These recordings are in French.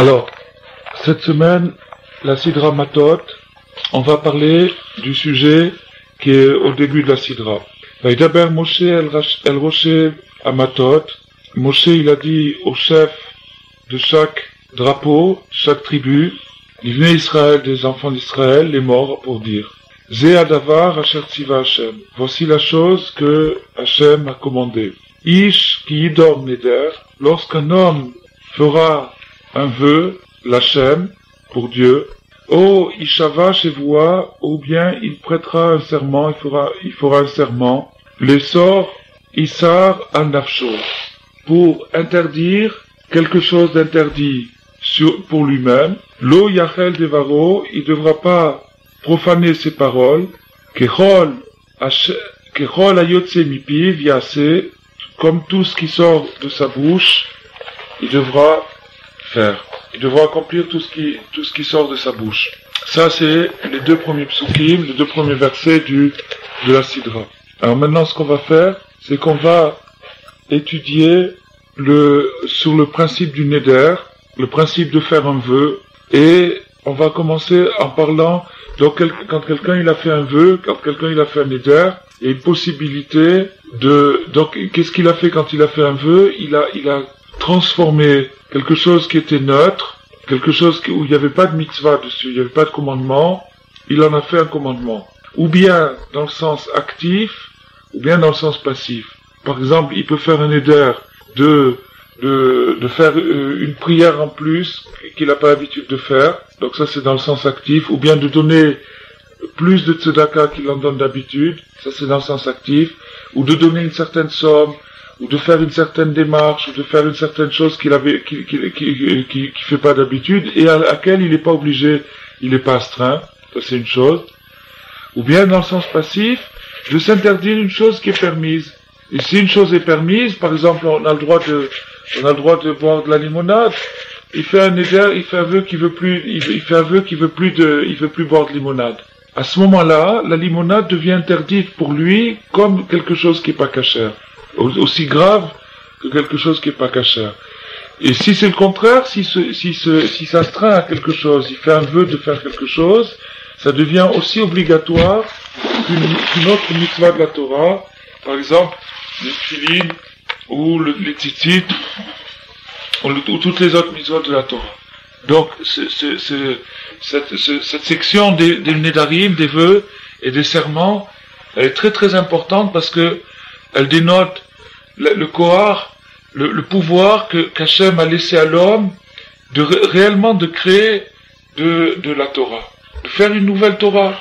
Alors, cette semaine, la Sidra Matot, on va parler du sujet qui est au début de la Sidra. Vaïdaber Moshe El Rocher à Matot. Moshe, il a dit au chef de chaque drapeau, chaque tribu, les venez Israël, des enfants d'Israël, les morts, pour dire Zé Adavar Asher Tziva Hashem. Voici la chose que Hashem a commandée. Ish ki yidor neder. Lorsqu'un homme fera un vœu, l'Hashem, pour Dieu, O Ishava Shevoua, ou bien il prêtera un serment, il fera un serment, les sort Issar al Nafsho, pour interdire quelque chose d'interdit pour lui-même. Lo Yachel Devaro, il ne devra pas profaner ses paroles. Kechol Ayotse Mipiv Yase, comme tout ce qui sort de sa bouche, il devra faire. Il devra accomplir tout ce qui sort de sa bouche. Ça, c'est les deux premiers psukim, les deux premiers versets de la Sidra. Alors maintenant, ce qu'on va faire, c'est qu'on va étudier sur le principe du neder, le principe de faire un vœu, et on va commencer en parlant, donc quand quelqu'un il a fait un vœu, quand quelqu'un il a fait un neder, il y a une possibilité donc qu'est-ce qu'il a fait quand il a fait un vœu? Il a transformé quelque chose qui était neutre, quelque chose où il n'y avait pas de mitzvah dessus, il n'y avait pas de commandement, il en a fait un commandement. Ou bien dans le sens actif, ou bien dans le sens passif. Par exemple, il peut faire un neder de faire une prière en plus qu'il n'a pas l'habitude de faire, donc ça c'est dans le sens actif, ou bien de donner plus de tzedaka qu'il en donne d'habitude, ça c'est dans le sens actif, ou de donner une certaine somme, ou de faire une certaine démarche, ou de faire une certaine chose qu'il fait pas d'habitude, et à laquelle il n'est pas obligé, il n'est pas astreint, ça c'est une chose. Ou bien dans le sens passif, de s'interdire une chose qui est permise. Et si une chose est permise, par exemple, on a le droit de boire de la limonade, il fait un neder, il fait un vœu qu'il veut plus boire de limonade. À ce moment-là, la limonade devient interdite pour lui comme quelque chose qui est pas cachère. Aussi grave que quelque chose qui est pas cachère. Et si c'est le contraire, si s'astreint à quelque chose, il fait un vœu de faire quelque chose, ça devient aussi obligatoire qu'une autre mitzvah de la Torah, par exemple, les tefilin, ou les tzitzit, ou toutes les autres mitzvahs de la Torah. Donc, cette section des nedarim, des vœux et des serments, elle est très très importante parce que elle dénote le kohar, le pouvoir qu'Hachem a laissé à l'homme réellement de créer de la Torah, de faire une nouvelle Torah.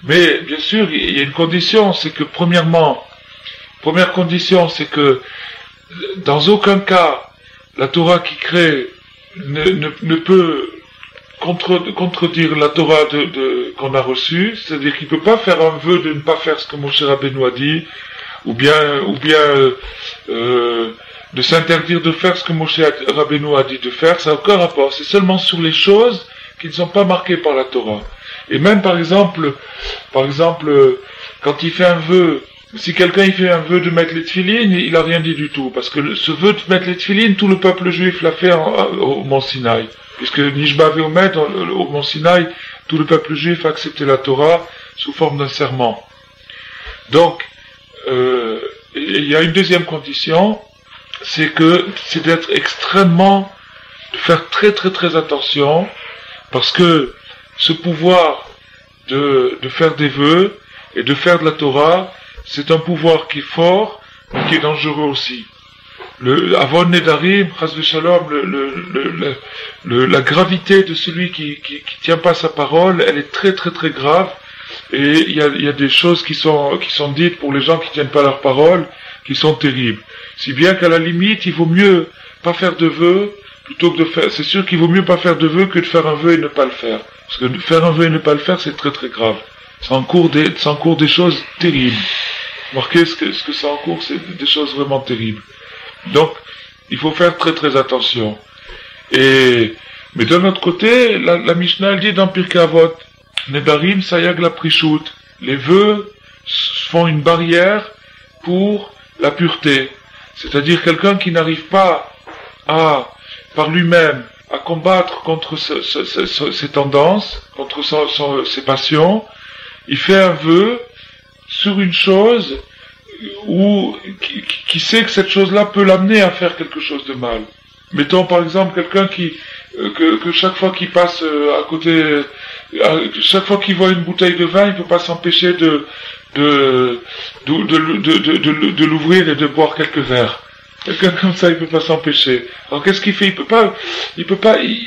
Mais bien sûr, il y a une condition, c'est que première condition, c'est que dans aucun cas la Torah qui crée ne peut contredire la Torah qu'on a reçue, c'est-à-dire qu'il ne peut pas faire un vœu de ne pas faire ce que Moshe Rabbeinu a dit, ou bien de s'interdire de faire ce que Moshe Rabbeinu a dit de faire, ça n'a aucun rapport, c'est seulement sur les choses qui ne sont pas marquées par la Torah. Et même par exemple, quand il fait un vœu, si quelqu'un il fait un vœu de mettre les tefilin, il a rien dit du tout, parce que ce vœu de mettre les tefilin, tout le peuple juif l'a fait au Mont Sinaï, puisque Nishba Veomed, au Mont Sinaï, tout le peuple juif a accepté la Torah sous forme d'un serment. Donc, il y a une deuxième condition, c'est d'être de faire très très très attention, parce que ce pouvoir de faire des vœux et de faire de la Torah, c'est un pouvoir qui est fort, mais qui est dangereux aussi. Avon Nedarim, Chas v'Shalom, la gravité de celui qui tient pas sa parole, elle est très très très grave, et il y a des choses qui sont dites pour les gens qui tiennent pas leur parole, qui sont terribles. Si bien qu'à la limite, il vaut mieux pas faire de vœux, plutôt que de faire, c'est sûr qu'il vaut mieux pas faire de vœux que de faire un vœu et ne pas le faire. Parce que faire un vœu et ne pas le faire, c'est très très grave. Ça encourt des choses terribles. Remarquez ce que ça encourt, c'est des choses vraiment terribles. Donc, il faut faire très très attention. Mais d'un autre côté, la Mishnah elle dit dans Pirkei Avot, Nedarim sayag la prishut, les vœux font une barrière pour la pureté. C'est-à-dire quelqu'un qui n'arrive pas par lui-même, à combattre contre ses tendances, contre ses passions, il fait un vœu sur une chose qui sait que cette chose-là peut l'amener à faire quelque chose de mal. Mettons par exemple quelqu'un que chaque fois qu'il passe à côté, chaque fois qu'il voit une bouteille de vin, il peut pas s'empêcher de l'ouvrir et de boire quelques verres. Quelqu'un comme ça, il peut pas s'empêcher. Alors qu'est-ce qu'il fait?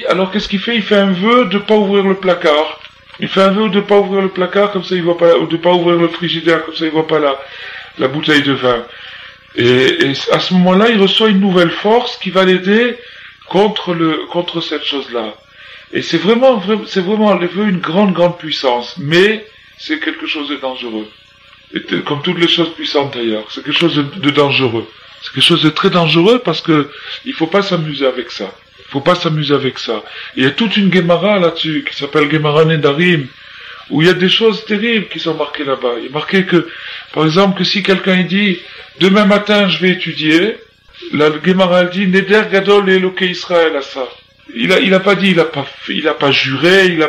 Alors qu'est-ce qu'il fait? Il fait un vœu de pas ouvrir le placard. Il fait un vœu de pas ouvrir le placard, comme ça il voit pas, ou de pas ouvrir le frigidaire, comme ça il voit pas la bouteille de vin. Et à ce moment-là, il reçoit une nouvelle force qui va l'aider contre cette chose-là. Et c'est vraiment le vœu une grande puissance, mais c'est quelque chose de dangereux. Et comme toutes les choses puissantes d'ailleurs, c'est quelque chose de dangereux. C'est quelque chose de très dangereux parce que il faut pas s'amuser avec ça. Il faut pas s'amuser avec ça. Il y a toute une Gemara là-dessus qui s'appelle Gemara Nedarim, où il y a des choses terribles qui sont marquées là-bas. Il est marqué que, par exemple, que si quelqu'un dit demain matin je vais étudier, la Gemara dit Neder Gadol Eloke Israël à ça. Il a pas dit, il a pas juré, il a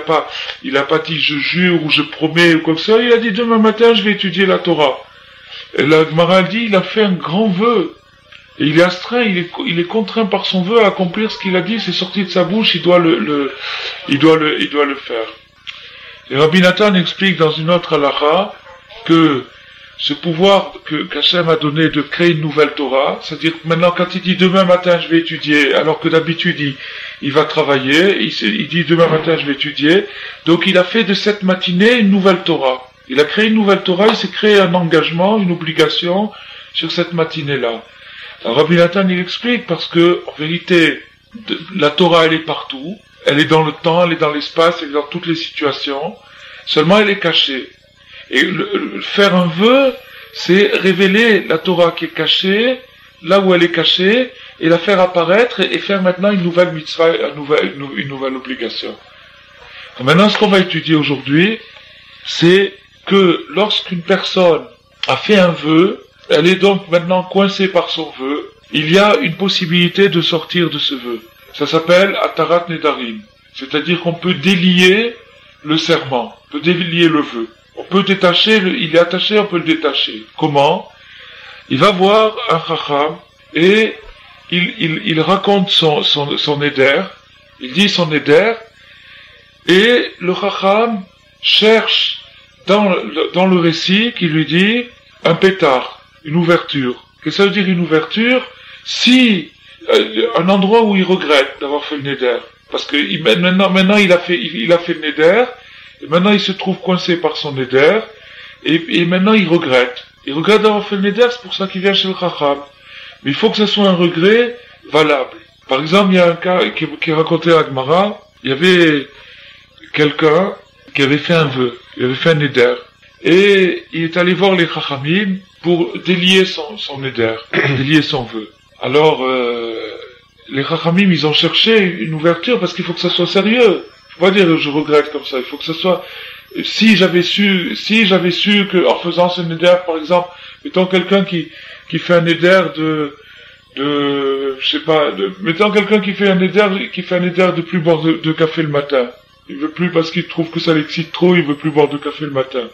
pas dit je jure ou je promets ou comme ça. Il a dit demain matin je vais étudier la Torah. Et la Gemara dit il a fait un grand vœu. Et il est astreint, il est contraint par son vœu à accomplir ce qu'il a dit, c'est sorti de sa bouche, il doit le faire. Et Rabbi Nathan explique dans une autre halakha que ce pouvoir qu'Hachem a donné de créer une nouvelle Torah, c'est-à-dire que maintenant quand il dit demain matin je vais étudier, alors que d'habitude il va travailler, il dit demain matin je vais étudier, donc il a fait de cette matinée une nouvelle Torah. Il a créé une nouvelle Torah, il s'est créé un engagement, une obligation sur cette matinée-là. Alors Rabbi Nathan il explique parce que en vérité la Torah elle est partout, elle est dans le temps, elle est dans l'espace, elle est dans toutes les situations, seulement elle est cachée. Et faire un vœu, c'est révéler la Torah qui est cachée, là où elle est cachée, et la faire apparaître et faire maintenant une nouvelle mitzvah, une nouvelle obligation. Donc maintenant ce qu'on va étudier aujourd'hui, c'est que lorsqu'une personne a fait un vœu, elle est donc maintenant coincée par son vœu, il y a une possibilité de sortir de ce vœu. Ça s'appelle Atarat Nedarim. C'est-à-dire qu'on peut délier le serment, on peut délier le vœu. On peut détacher, il est attaché, on peut le détacher. Comment? Il va voir un chacham et il raconte son éder, il dit son éder, et le chacham cherche dans le récit qui lui dit un pétard, une ouverture. Qu'est-ce que ça veut dire une ouverture? Si un endroit où il regrette d'avoir fait le neder, parce que maintenant il a fait le neder, et maintenant il se trouve coincé par son neder, et maintenant il regrette. Il regrette d'avoir fait le neder, c'est pour ça qu'il vient chez le chacham. Mais il faut que ce soit un regret valable. Par exemple, il y a un cas qui est raconté à Gemara, il y avait quelqu'un qui avait fait un vœu, il avait fait un neder, et il est allé voir les chachamim pour délier son neder, délier son vœu. Alors, les chachamim, ils ont cherché une ouverture parce qu'il faut que ça soit sérieux. Faut pas dire je regrette comme ça, il faut que ça soit, si j'avais su que en faisant ce neder, par exemple, mettons quelqu'un qui fait un neder mettons quelqu'un qui fait un neder de plus boire de café le matin. Il veut plus parce qu'il trouve que ça l'excite trop, il veut plus boire de café le matin.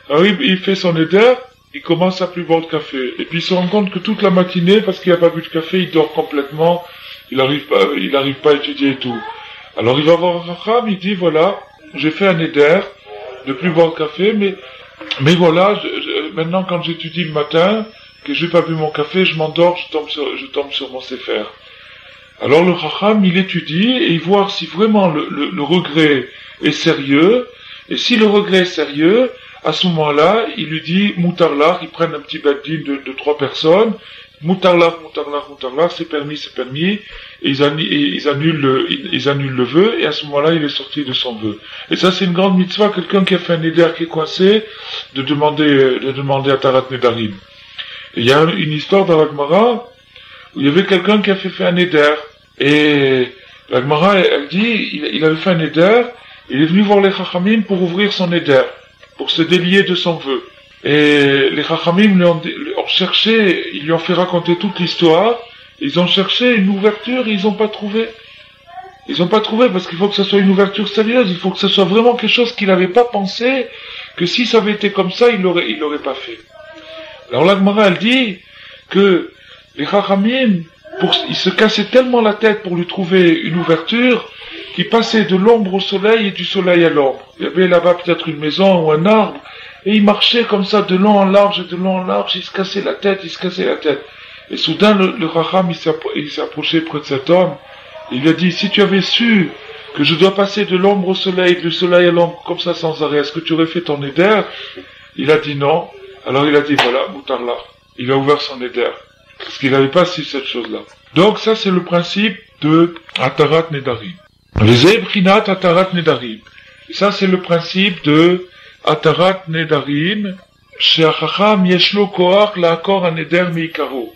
Alors il fait son neder, il commence à plus boire de café. Et puis il se rend compte que toute la matinée, parce qu'il n'a pas bu de café, il dort complètement, il arrive pas à étudier et tout. Alors il va voir un chacham, il dit voilà, j'ai fait un neder de plus boire de café, mais voilà, maintenant quand j'étudie le matin, que j'ai pas bu mon café, je m'endors, je tombe sur mon sefer. Alors le chacham, il étudie et il voit si vraiment le regret est sérieux, et si le regret est sérieux, à ce moment-là, il lui dit moutarlar, ils prennent un petit beddin de 3 personnes, moutarlar, c'est permis, et ils annulent le vœu, et à ce moment-là, il est sorti de son vœu. Et ça, c'est une grande mitzvah, quelqu'un qui a fait un neder qui est coincé, de demander à Tarat Nedarim. Et il y a une histoire dans la Gemara, où il y avait quelqu'un qui a fait un neder, et la Gemara, elle dit, il avait fait un neder, il est venu voir les chachamim pour ouvrir son neder, pour se délier de son vœu. Et les chachamim ont cherché, ils lui ont fait raconter toute l'histoire, ils ont cherché une ouverture, et ils n'ont pas trouvé. Ils n'ont pas trouvé parce qu'il faut que ça soit une ouverture sérieuse, il faut que ça soit vraiment quelque chose qu'il n'avait pas pensé, que si ça avait été comme ça, il l'aurait pas fait. Alors la Gemara, elle dit que les Chachamim, ils se cassaient tellement la tête pour lui trouver une ouverture, qu'ils passaient de l'ombre au soleil et du soleil à l'ombre. Il y avait là-bas peut-être une maison ou un arbre, et ils marchaient comme ça de long en large et de long en large, ils se cassaient la tête, Et soudain, le Chacham, il s'est approché près de cet homme, et il lui a dit, si tu avais su que je dois passer de l'ombre au soleil, du soleil à l'ombre, comme ça sans arrêt, est-ce que tu aurais fait ton éder? Il a dit non. Alors il a dit, voilà, Moutarla. Il a ouvert son éder. Parce qu'il n'avait pas su cette chose-là. Donc ça, c'est le principe de Atarat Nedarim. Les Ebrinat Atarat Nedarim. Et ça, c'est le principe de Atarat Nedarim. Chez Chacham, Yeshlo Koach, La'akor Aneder Meikaro.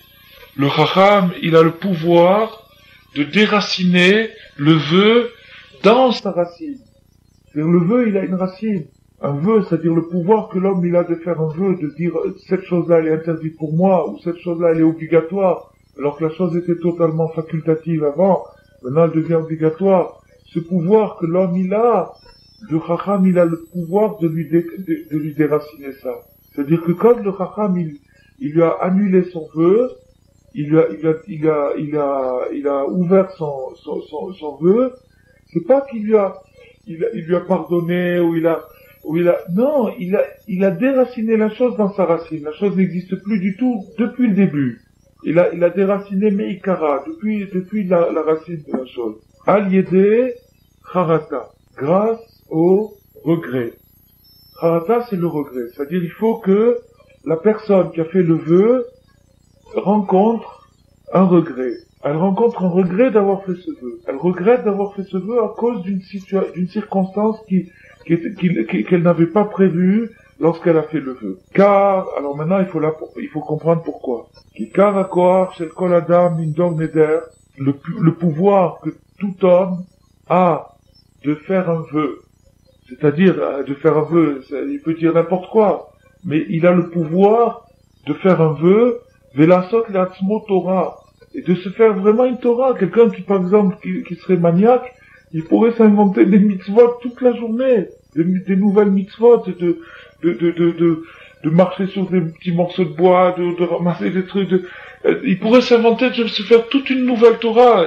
Le Chacham, il a le pouvoir de déraciner le vœu dans sa racine. C'est-à-dire, le vœu, il a une racine. Un vœu, c'est-à-dire le pouvoir que l'homme, il a de faire un vœu, de dire, cette chose-là, elle est interdite pour moi, ou cette chose-là, elle est obligatoire, alors que la chose était totalement facultative avant, maintenant elle devient obligatoire. Ce pouvoir que l'homme, il a, le Chacham, il a le pouvoir de lui déraciner ça. C'est-à-dire que quand le Chacham, il lui a annulé son vœu, il a ouvert son vœu, c'est pas qu'il lui a pardonné, non, il a déraciné la chose dans sa racine. La chose n'existe plus du tout depuis le début. Il a déraciné Meikara, depuis la racine de la chose. Al-Yedé Harata, grâce au regret. Harata, c'est le regret. C'est-à-dire, il faut que la personne qui a fait le vœu rencontre un regret. Elle rencontre un regret d'avoir fait ce vœu. Elle regrette d'avoir fait ce vœu à cause d'une circonstance qu'elle n'avait pas prévue lorsqu'elle a fait le vœu. Car, alors maintenant il faut comprendre pourquoi. Car à Koach, c'est le Kol Adam, Mindor Neder, le pouvoir que tout homme a de faire un vœu. C'est-à-dire, de faire un vœu, il peut dire n'importe quoi, mais il a le pouvoir de faire un vœu, Velasot Leatzmo Torah, et de se faire vraiment une Torah. Quelqu'un qui, par exemple, qui serait maniaque, il pourrait s'inventer des mitzvot toute la journée, des nouvelles mitzvot, de marcher sur des petits morceaux de bois, de ramasser des trucs, il pourrait s'inventer de se faire toute une nouvelle Torah.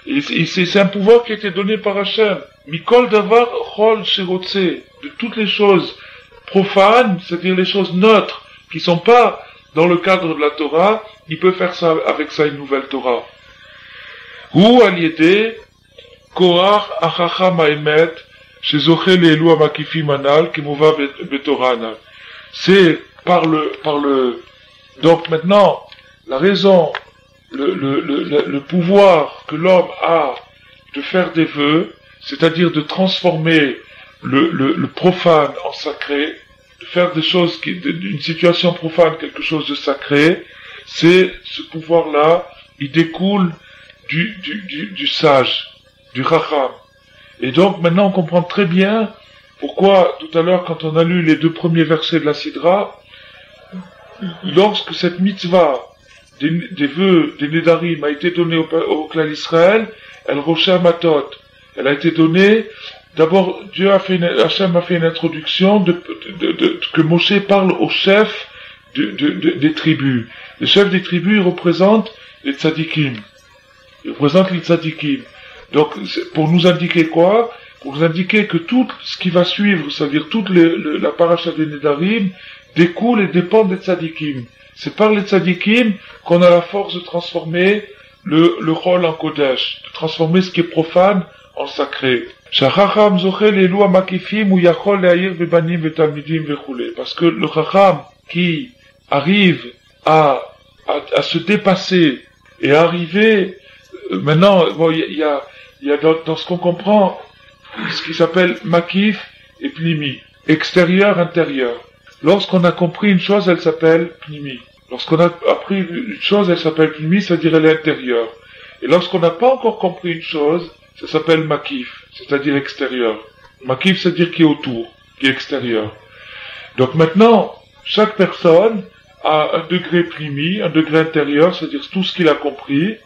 C'est un pouvoir qui a été donné par Hachem. Mikol davar chol shirotse, de toutes les choses profanes, c'est-à-dire les choses neutres, qui sont pas dans le cadre de la Torah, il peut faire ça avec ça une nouvelle Torah. Hu al-yedé koach achacham ha'emet shezoche le'elu ha'makifim anal kemova betorah anal. C'est par le donc maintenant la raison, le pouvoir que l'homme a de faire des vœux, c'est-à-dire de transformer le profane en sacré, de faire des choses d'une situation profane quelque chose de sacré, c'est ce pouvoir-là, il découle du sage, du Chacham. Et donc maintenant on comprend très bien pourquoi tout à l'heure quand on a lu les 2 premiers versets de la Sidra, lorsque cette mitzvah des vœux, des Nedarim a été donnée au clan d'Israël, elle rochait à Matot. Elle a été donnée, d'abord Hachem a fait une introduction que Moshe parle au chef des tribus. Le chef des tribus représente les tzadikim. Il représente les tzadikim. Donc, pour nous indiquer quoi? Pour nous indiquer que tout ce qui va suivre, c'est-à-dire toute la paracha des Nedarim, découle et dépend des tzadikim. C'est par les tzadikim qu'on a la force de transformer le rôle en kodesh, de transformer ce qui est profane en sacré. Parce que le chacham qui arrive à se dépasser et à arriver, maintenant, bon, il y a dans ce qu'on comprend, ce qui s'appelle makif et pnimi, extérieur, intérieur. Lorsqu'on a compris une chose, elle s'appelle pnimi. Lorsqu'on a appris une chose, elle s'appelle pnimi, c'est-à-dire elle est intérieure. Et lorsqu'on n'a pas encore compris une chose, ça s'appelle makif, c'est-à-dire extérieur. Makif, c'est-à-dire qui est autour, qui est extérieur. Donc maintenant, chaque personne a un degré pnimi, un degré intérieur, c'est-à-dire tout ce qu'il a compris,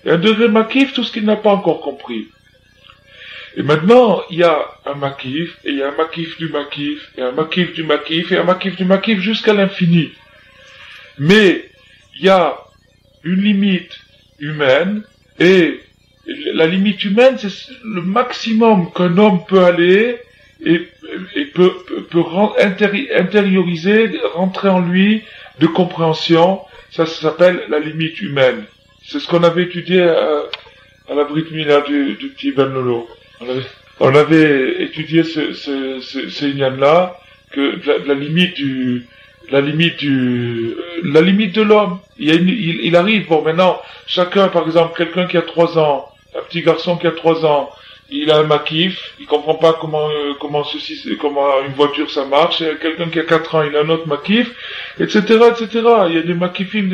Et un degré makif, tout ce qu'il n'a pas encore compris. Et maintenant, il y a un makif, et il y a un makif du makif, et un makif du makif, et un makif du makif jusqu'à l'infini. Mais, il y a une limite humaine, et la limite humaine, c'est le maximum qu'un homme peut aller, et peut intérioriser, rentrer en lui de compréhension. Ça s'appelle la limite humaine. C'est ce qu'on avait étudié à la Brit Mila du petit Ben Lolo. On avait étudié ce inyan-là, que la limite de l'homme. Il arrive, bon, maintenant, chacun, par exemple, quelqu'un qui a 3 ans, un petit garçon qui a 3 ans, il a un makif, il comprend pas comment une voiture ça marche, et quelqu'un qui a 4 ans, il a un autre makif, etc., etc. Il y a des makifim,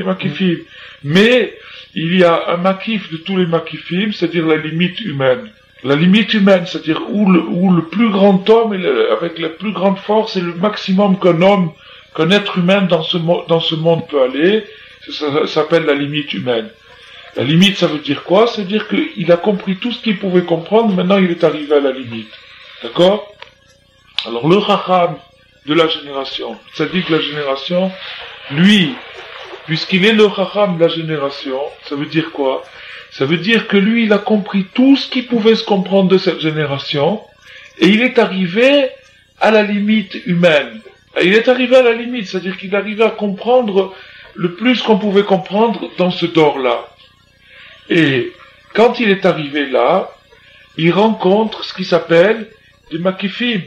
Mais, il y a un makif de tous les makifim, c'est-à-dire la limite humaine. La limite humaine, c'est-à-dire où le plus grand homme, avec la plus grande force et le maximum qu'un être humain dans ce monde peut aller, ça s'appelle la limite humaine. La limite, ça veut dire quoi? Ça veut dire qu'il a compris tout ce qu'il pouvait comprendre, maintenant il est arrivé à la limite. D'accord? Alors le Chacham de la génération, ça dit que la génération, lui, puisqu'il est le Chacham de la génération, ça veut dire quoi? Ça veut dire que lui, il a compris tout ce qui pouvait se comprendre de cette génération, et il est arrivé à la limite humaine. Et il est arrivé à la limite, c'est-à-dire qu'il est arrivé à comprendre le plus qu'on pouvait comprendre dans ce dor-là. Et quand il est arrivé là, il rencontre ce qui s'appelle des makifim.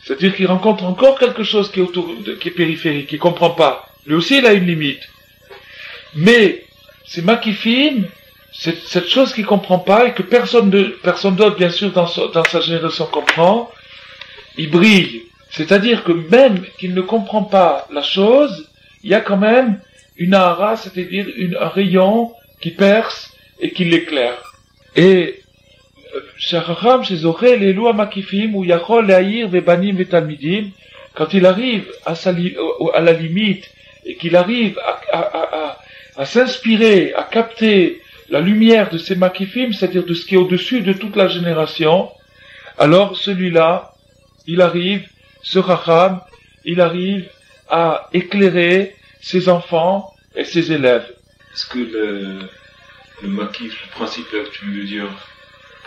C'est-à-dire qu'il rencontre encore quelque chose qui est périphérique, qu'il comprend pas. Lui aussi, il a une limite. Mais ces makifim, cette chose qu'il comprend pas et que personne d'autre, bien sûr, dans sa génération comprend, il brille. C'est-à-dire que même qu'il ne comprend pas la chose, il y a quand même une ahara, c'est-à-dire un rayon qui perce et qui l'éclaire. Et Shachacham chez Zoché, les lois makifim, où Yachol, Leahir, Vebanim, Vetalmidim, quand il arrive à la limite et qu'il arrive à s'inspirer, à capter la lumière de ces makifim, c'est-à-dire de ce qui est au-dessus de toute la génération, alors celui-là, il arrive, ce Chacham, il arrive à éclairer ses enfants et ses élèves. Est-ce que le makif, le principal, tu veux dire,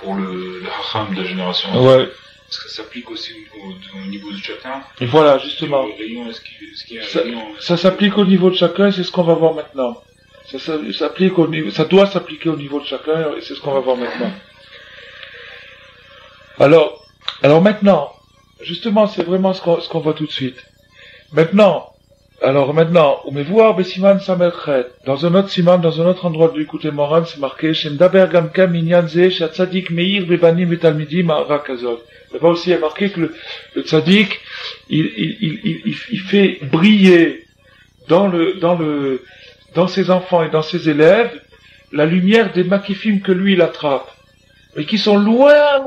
pour le Chacham de la génération, ouais. Est-ce que ça s'applique aussi au niveau de chacun? Et voilà, justement. Ça s'applique au niveau de chacun, et c'est ce qu'on va voir maintenant. Ça doit s'appliquer au niveau de chacun, et c'est ce qu'on va voir maintenant. Alors maintenant, justement, c'est vraiment ce qu'on voit tout de suite. Maintenant, on met voir Besiman Samerchet. Dans un autre endroit de l'écouter Moran, c'est marqué, Shemdaber Gamkem Inyanze, Shatzadik Meir Bebanim Betalmidim Ara Kazot. Là-bas aussi, il y a marqué que le tzaddik, il fait briller dans ses enfants et dans ses élèves, la lumière des makifim que lui, il attrape. Et qui sont loin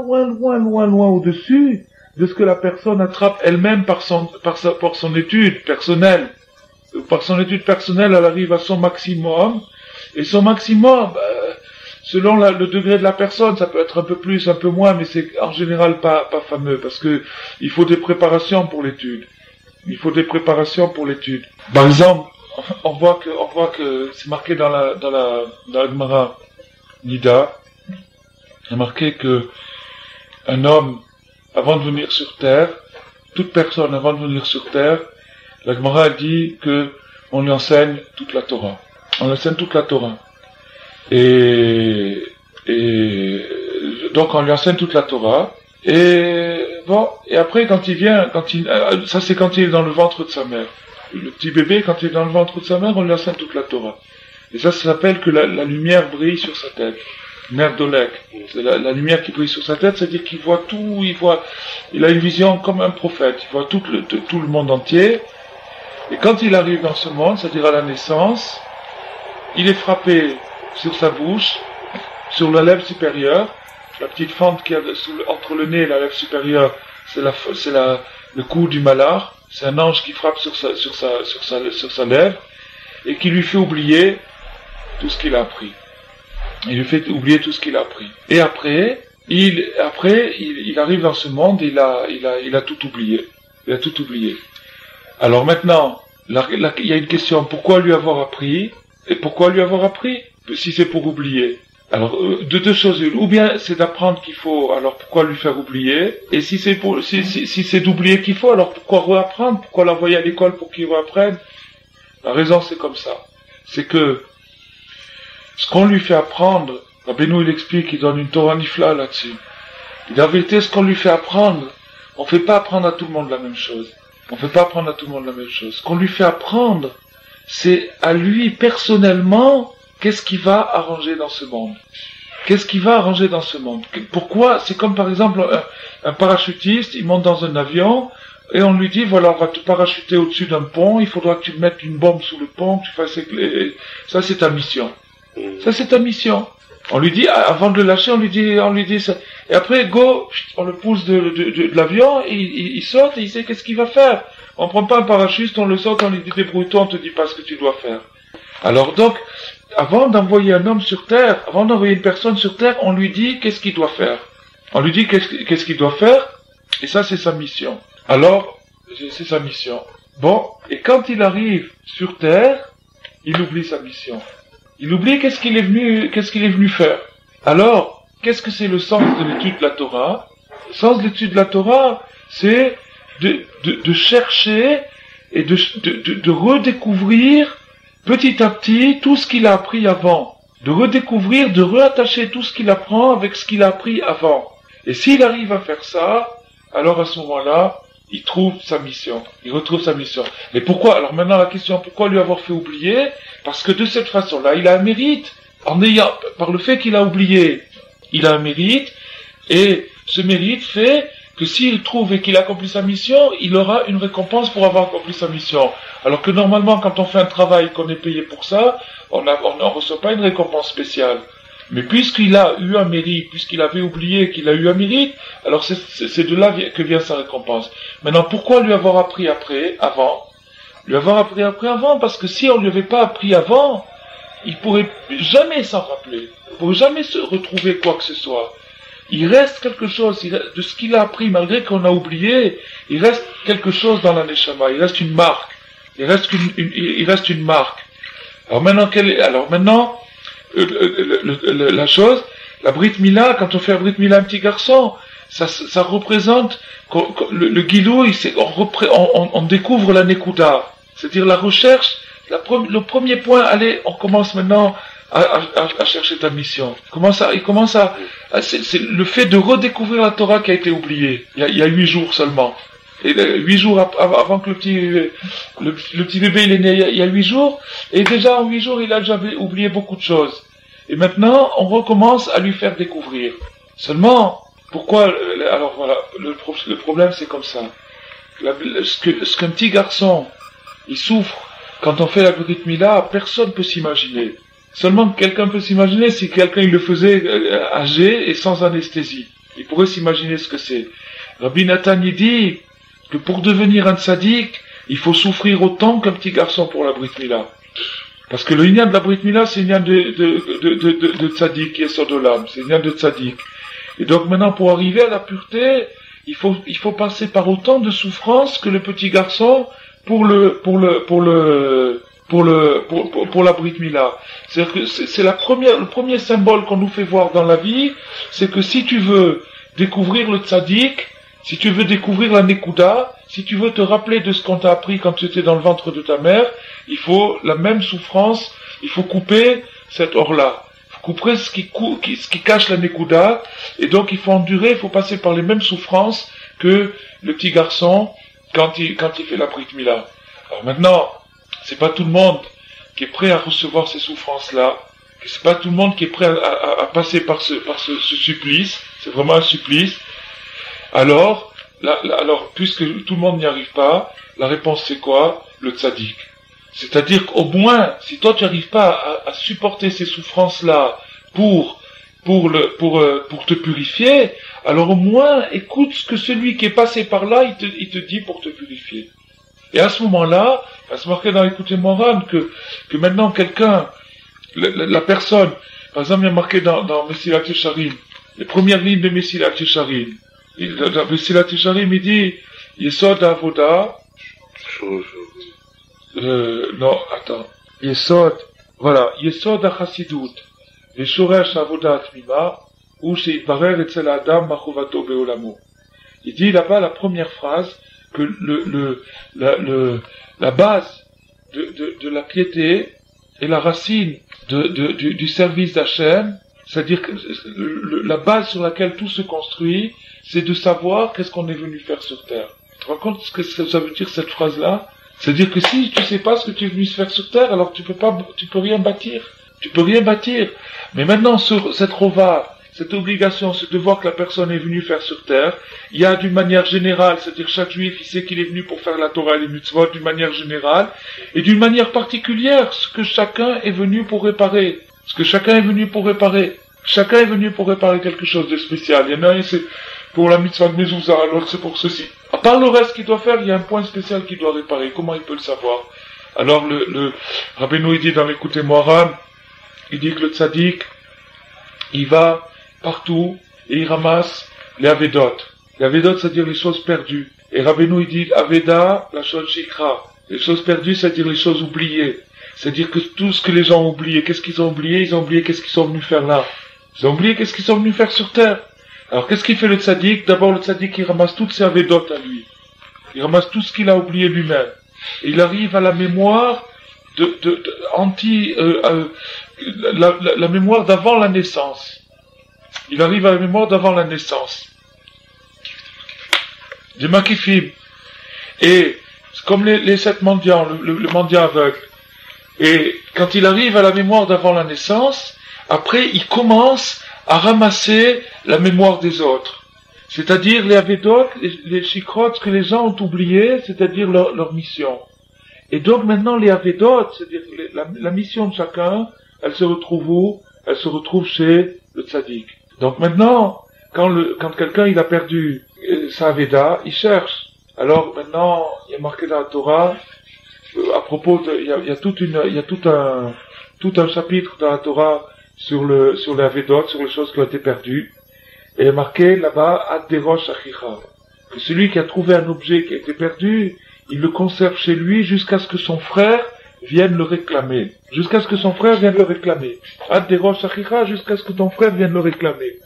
au-dessus de ce que la personne attrape elle-même par son étude personnelle. Par son étude personnelle, elle arrive à son maximum, et son maximum, selon le degré de la personne, ça peut être un peu plus, un peu moins, mais c'est en général pas fameux, parce que il faut des préparations pour l'étude. Par exemple, on voit que c'est marqué dans la Gemara Nida, il est marqué que un homme, avant de venir sur terre, toute personne avant de venir sur terre, la Gemara dit que on lui enseigne toute la Torah. Et donc on lui enseigne toute la Torah. Et bon, et après ça c'est quand il est dans le ventre de sa mère. Le petit bébé, quand il est dans le ventre de sa mère, on lui enseigne toute la Torah. Et ça s'appelle que la lumière brille sur sa tête. Merdolek. C'est la lumière qui brille sur sa tête, c'est-à-dire qu'il voit tout, il a une vision comme un prophète. Il voit tout le monde entier. Et quand il arrive dans ce monde, c'est-à-dire à la naissance, il est frappé sur sa bouche, sur la lèvre supérieure, la petite fente qu'il y a entre le nez et la lèvre supérieure, c'est le cou du malach, c'est un ange qui frappe sur sa lèvre, et qui lui fait oublier tout ce qu'il a appris. Il lui fait oublier tout ce qu'il a appris. Et après, il arrive dans ce monde, il a tout oublié. Il a tout oublié. Alors maintenant, il y a une question, pourquoi lui avoir appris? Et pourquoi lui avoir appris? Si c'est pour oublier. Alors, de deux choses, ou bien c'est d'apprendre qu'il faut, alors pourquoi lui faire oublier? Et si c'est d'oublier qu'il faut, alors pourquoi réapprendre? Pourquoi l'envoyer à l'école pour qu'il réapprenne? La raison c'est comme ça. C'est que, ce qu'on lui fait apprendre, Rabbeinu il explique, il donne une Torah nifla là-dessus. Et la vérité, ce qu'on lui fait apprendre, on fait pas apprendre à tout le monde la même chose. On fait pas apprendre à tout le monde la même chose. Ce qu'on lui fait apprendre, c'est à lui personnellement, qu'est-ce qu'il va arranger dans ce monde? Qu'est-ce qu'il va arranger dans ce monde? Pourquoi? C'est comme par exemple un parachutiste, il monte dans un avion et on lui dit voilà, on va te parachuter au-dessus d'un pont, il faudra que tu mettes une bombe sous le pont, que tu fasses ça c'est ta mission. Ça c'est ta mission. On lui dit avant de le lâcher, on lui dit ça. Et après go, on le pousse de l'avion, il saute et il sait qu'est-ce qu'il va faire. On prend pas un parachute, on le saute, on lui dit débrouille-toi, on te dit pas ce que tu dois faire. Alors donc, avant d'envoyer un homme sur terre, avant d'envoyer une personne sur terre, on lui dit qu'est-ce qu'il doit faire. On lui dit qu'est-ce qu'il doit faire, et ça c'est sa mission. Alors, c'est sa mission. Bon, et quand il arrive sur terre, il oublie sa mission. Il oublie qu'est-ce qu'il est venu faire. Alors, qu'est-ce que c'est le sens de l'étude de la Torah? Le sens de l'étude de la Torah, c'est de chercher et de redécouvrir petit à petit tout ce qu'il a appris avant. De redécouvrir, de réattacher tout ce qu'il apprend avec ce qu'il a appris avant. Et s'il arrive à faire ça, alors à ce moment-là, il trouve sa mission. Il retrouve sa mission. Mais pourquoi? Alors maintenant la question, pourquoi lui avoir fait oublier? Parce que de cette façon-là, il a un mérite. Par le fait qu'il a oublié, il a un mérite. Et ce mérite fait que s'il trouve et qu'il accomplit sa mission, il aura une récompense pour avoir accompli sa mission. Alors que normalement, quand on fait un travail, qu'on est payé pour ça, on ne reçoit pas une récompense spéciale. Mais puisqu'il a eu un mérite, puisqu'il avait oublié qu'il a eu un mérite, alors c'est de là que vient sa récompense. Maintenant, pourquoi lui avoir appris avant? Lui avoir appris avant, parce que si on ne lui avait pas appris avant, il pourrait jamais s'en rappeler. Il pourrait jamais se retrouver quoi que ce soit. Il reste quelque chose, de ce qu'il a appris, malgré qu'on a oublié, il reste quelque chose dans la Neshama, il reste une marque. Il reste une marque. Alors maintenant, la chose, la Brit Mila, quand on fait la Brit Mila un petit garçon, ça représente le guilou, on découvre la Nekuda. C'est-à-dire la recherche, le premier point, allez, on commence maintenant à chercher ta mission. C'est le fait de redécouvrir la Torah qui a été oubliée. Il y a 8 jours seulement. Et 8 jours avant que le petit bébé il est né, il y a 8 jours, et déjà en 8 jours il a déjà oublié beaucoup de choses. Et maintenant on recommence à lui faire découvrir. Seulement, pourquoi? Alors voilà, le problème c'est comme ça. Ce qu'un petit garçon il souffre quand on fait la Brit Mila, personne peut s'imaginer. Seulement quelqu'un peut s'imaginer si quelqu'un il le faisait âgé et sans anesthésie. Il pourrait s'imaginer ce que c'est. Rabbi Nathan il dit que pour devenir un tzaddik, il faut souffrir autant qu'un petit garçon pour la Brit Mila. Parce que le inyan de la Brit Mila, c'est une inyan de tzaddik qui est sur de l'âme, c'est une inyan de tzaddik. Et donc maintenant, pour arriver à la pureté, il faut passer par autant de souffrances que le petit garçon pour la Brit Mila. C'est-à-dire que c'est le premier symbole qu'on nous fait voir dans la vie, c'est que si tu veux découvrir le tzaddik, si tu veux découvrir la Nekuda, si tu veux te rappeler de ce qu'on t'a appris quand tu étais dans le ventre de ta mère, il faut la même souffrance, il faut couper cet or-là. Il faut couper ce qui cache la Nekuda, et donc il faut endurer, il faut passer par les mêmes souffrances que le petit garçon quand il fait la Brit Mila. Alors maintenant, c'est pas tout le monde qui est prêt à recevoir ces souffrances-là, c'est pas tout le monde qui est prêt à passer par ce supplice, c'est vraiment un supplice. Alors, puisque tout le monde n'y arrive pas, la réponse c'est quoi? Le tzaddik. C'est-à-dire qu'au moins, si toi tu n'arrives pas à supporter ces souffrances-là pour te purifier, alors au moins écoute ce que celui qui est passé par là, il te dit pour te purifier. Et à ce moment-là, ça se marquait dans l'écouter Moran que maintenant quelqu'un, la personne, Par exemple, il y a marqué dans Mesilat Yesharim, les premières lignes de Mesilat Yesharim. Dans Mesilat Yesharim, il dit, Yesod Avoda, non, attends, Yesod, voilà, Yesod HaChassidut, Veshoresh Avoda Atmima, ou Sheitbarer Etzel Adam Machovato Beolamo. Il dit là-bas la première phrase que la base de la piété et la racine du service d'Hachem, c'est-à-dire que la base sur laquelle tout se construit, c'est de savoir qu'est-ce qu'on est venu faire sur terre. Tu te rends compte ce que ça veut dire cette phrase-là? C'est-à-dire que si tu sais pas ce que tu es venu faire sur terre, alors tu peux rien bâtir. Tu peux rien bâtir. Mais maintenant, sur cette rova, cette obligation, ce devoir que la personne est venue faire sur terre, il y a d'une manière générale, c'est-à-dire chaque juif, il sait qu'il est venu pour faire la Torah et les mitzvot d'une manière générale, et d'une manière particulière, ce que chacun est venu pour réparer. Ce que chacun est venu pour réparer. Chacun est venu pour réparer quelque chose de spécial. Il y en a un, c'est pour la mitzvah de Mezouza, l'autre c'est pour ceci. À part le reste qu'il doit faire, il y a un point spécial qu'il doit réparer. Comment il peut le savoir? Alors le Rabbeinu, il dit dans l'écouté Moharam, il dit que le tzaddik, il va partout, et il ramasse les avédot. Les avédot, c'est-à-dire les choses perdues. Et Rabbeinu, il dit, aveda, la chose shikra. Les choses perdues, c'est-à-dire les choses oubliées. C'est-à-dire que tout ce que les gens ont oublié, qu'est-ce qu'ils ont oublié? Ils ont oublié qu'est-ce qu'ils sont venus faire là. Ils ont oublié qu'est-ce qu'ils sont venus faire sur terre. Alors, qu'est-ce qu'il fait le tzaddik? D'abord, le tzaddik, il ramasse toutes ses avédot à lui. Il ramasse tout ce qu'il a oublié lui-même. Et il arrive à la mémoire la mémoire d'avant la naissance. Il arrive à la mémoire d'avant la naissance. Des makifim. Et, comme les 7 mendiants, le mendiant aveugle. Et, quand il arrive à la mémoire d'avant la naissance, après, il commence à ramasser la mémoire des autres. C'est-à-dire les avédot, les shikrot, ce que les gens ont oublié, c'est-à-dire leur mission. Et donc maintenant, les avédot, c'est-à-dire la mission de chacun, elle se retrouve où? Elle se retrouve chez le tzaddik. Donc maintenant, quand quelqu'un il a perdu sa Aveda, il cherche. Alors maintenant, il y a marqué dans la Torah, à propos il y a tout un chapitre dans la Torah sur les Avedot, sur les choses qui ont été perdues. Et il est marqué là-bas, Ad derosh achicha. Que celui qui a trouvé un objet qui a été perdu, il le conserve chez lui jusqu'à ce que son frère vienne le réclamer. Jusqu'à ce que son frère vienne le réclamer. Ad derosh achicha, jusqu'à ce que ton frère vienne le réclamer.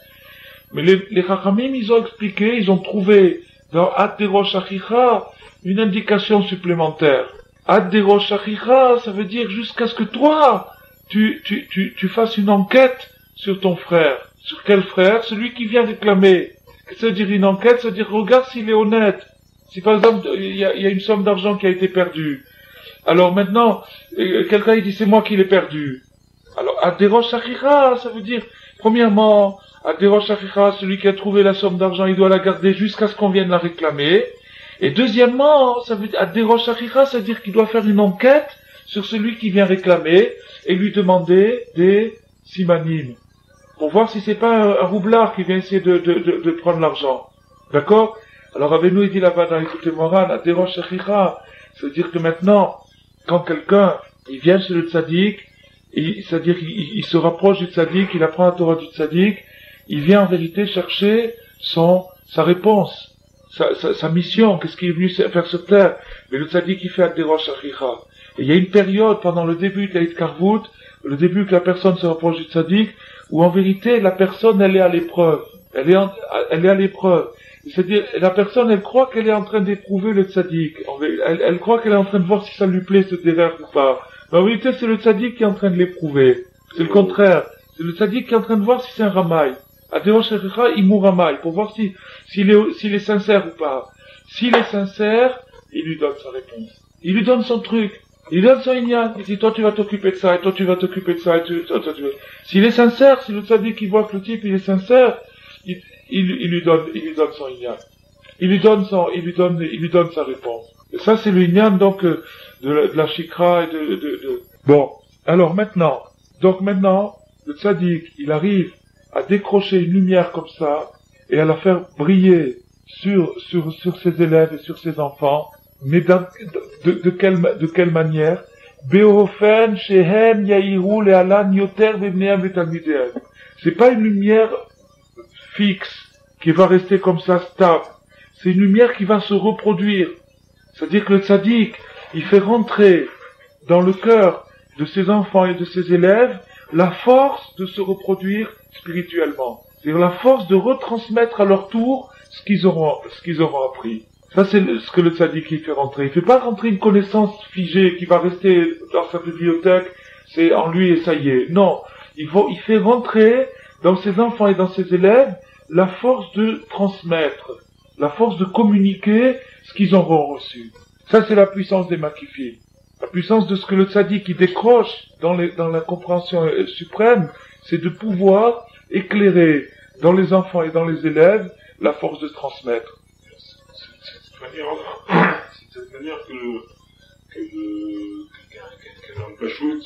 Mais les Chachamim, ils ont expliqué, ils ont trouvé dans Ad derosh achicha une indication supplémentaire. Ad derosh achicha, ça veut dire jusqu'à ce que toi, tu fasses une enquête sur ton frère. Sur quel frère? Celui qui vient réclamer. Qu'est-ce que ça veut dire une enquête? Ça veut dire regarde s'il est honnête. Si par exemple, il y a une somme d'argent qui a été perdue. Alors maintenant, quelqu'un il dit c'est moi qui l'ai perdu. Alors, Ad derosh achicha, ça veut dire, premièrement, Ad derosh achicha, celui qui a trouvé la somme d'argent, il doit la garder jusqu'à ce qu'on vienne la réclamer. Et deuxièmement, ça veut dire, Ad derosh achicha, ça veut dire qu'il doit faire une enquête sur celui qui vient réclamer et lui demander des simanim. Pour voir si c'est pas un roublard qui vient essayer de prendre l'argent. D'accord? Alors, Rabbeinu, il dit là-bas dans l'écoute Moran, Ad derosh achicha, ça veut dire que maintenant, quand quelqu'un, il vient chez le tzaddik, c'est-à-dire il se rapproche du tzaddik, il apprend la Torah du tzaddik, il vient en vérité chercher sa réponse, sa mission, qu'est-ce qu'il est venu faire sur terre. Mais le tzaddik il fait Ad derosh achicha. Et il y a une période pendant le début de la Hitkarvut, le début que la personne se rapproche du tzaddik, où en vérité la personne elle est à l'épreuve. Elle est à l'épreuve. C'est-à-dire, la personne, elle croit qu'elle est en train d'éprouver le tzaddik. Elle croit qu'elle est en train de voir si ça lui plaît ce derrière ou pas. Mais en vérité, c'est le tzaddik qui est en train de l'éprouver. C'est le contraire. C'est le tzaddik qui est en train de voir si c'est un ramaï. Ad derosh achicha, il mourra ramaï, pour voir s'il est sincère ou pas. S'il est sincère, il lui donne sa réponse. Il lui donne son truc. Il lui donne son inyan. Il dit, toi tu vas t'occuper de ça, et toi tu vas t'occuper de ça, et toi tu vas... S'il est sincère, si le tzaddik il voit que le type il est sincère, il lui donne son inyan. Il lui donne sa réponse. Et ça, c'est le inyan, donc, de la shikra et Bon. Alors, maintenant, le tzaddik, il arrive à décrocher une lumière comme ça, et à la faire briller sur ses élèves et sur ses enfants, mais de quelle manière? Beofen shehen yahiru le'alan yoter vebneam vetalmidehem. C'est pas une lumière fixe qui va rester comme ça stable. C'est une lumière qui va se reproduire. C'est-à-dire que le tzaddik, il fait rentrer dans le cœur de ses enfants et de ses élèves la force de se reproduire spirituellement. C'est-à-dire la force de retransmettre à leur tour ce qu'ils auront appris. Ça, c'est ce que le tzaddik il fait rentrer. Il fait pas rentrer une connaissance figée qui va rester dans sa bibliothèque, c'est en lui et ça y est. Non. Il fait rentrer dans ses enfants et dans ses élèves la force de transmettre, la force de communiquer ce qu'ils auront reçu. Ça, c'est la puissance des makifim. La puissance de ce que le tzaddik qui décroche dans la compréhension suprême, c'est de pouvoir éclairer dans les enfants et dans les élèves la force de transmettre. C'est de cette manière que quelqu'un n'a pas shoot,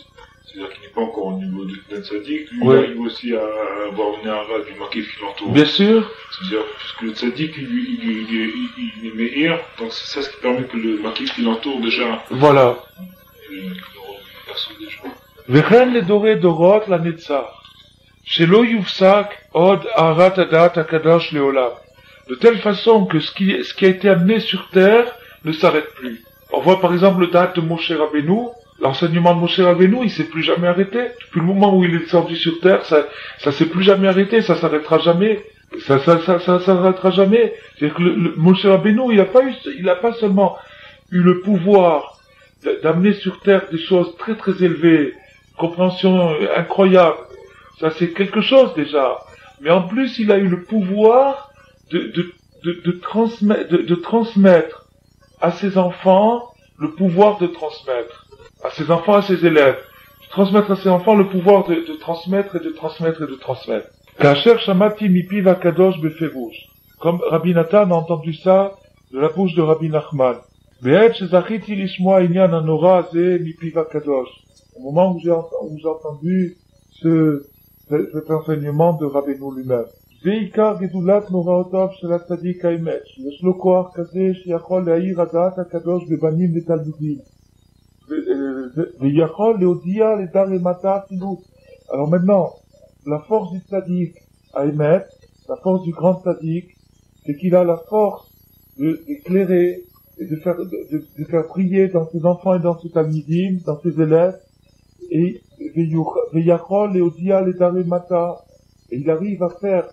c'est-à-dire qu'il n'est pas encore au niveau d'un tzaddik, lui il arrive aussi à avoir une hara du makif qui l'entoure. Bien sûr. C'est-à-dire, puisque le tzaddik, il est meilleur, donc c'est ça ce qui permet que le makif qui l'entoure déjà. Voilà. Il perçoit déjà. Vechen le doré dorot la netzach. Shelo yufsak od arat adat akadosh leolam. De telle façon que ce qui a été amené sur terre ne s'arrête plus. On voit par exemple le date de Moshe Rabbeinu. L'enseignement de Moshe Rabbeinu, il s'est plus jamais arrêté. Depuis le moment où il est descendu sur terre, ça s'est plus jamais arrêté, ça s'arrêtera jamais. Ça s'arrêtera jamais. C'est-à-dire que le Moshe Rabbeinu, il a pas seulement eu le pouvoir d'amener sur terre des choses très très élevées, compréhension incroyable. Ça c'est quelque chose déjà. Mais en plus, il a eu le pouvoir de transmettre à ses enfants le pouvoir de transmettre. À ses enfants, à ses élèves. Transmettre à ses enfants le pouvoir de transmettre et de transmettre et de transmettre. Kacher shamati mipi vakadosh beferush. Comme Rabbi Nathan a entendu ça de la bouche de Rabbi Nachman. Be'et shezachiti lishmoa inyan hanora ze mipi vakadosh. Au moment où j'ai entendu cet enseignement de Rabbeinu lui-même. Ve'ikar gedulat noraotav shel hatzadik ha'emet. Yesh lo koach kazeh sheyachol le'air hadat hakadosh bebanim ve'talmidim. Alors maintenant, la force du tzaddik à émettre, la force du grand tzaddik, c'est qu'il a la force d'éclairer et de faire prier dans ses enfants et dans ses talmidim, dans ses élèves, et il arrive à faire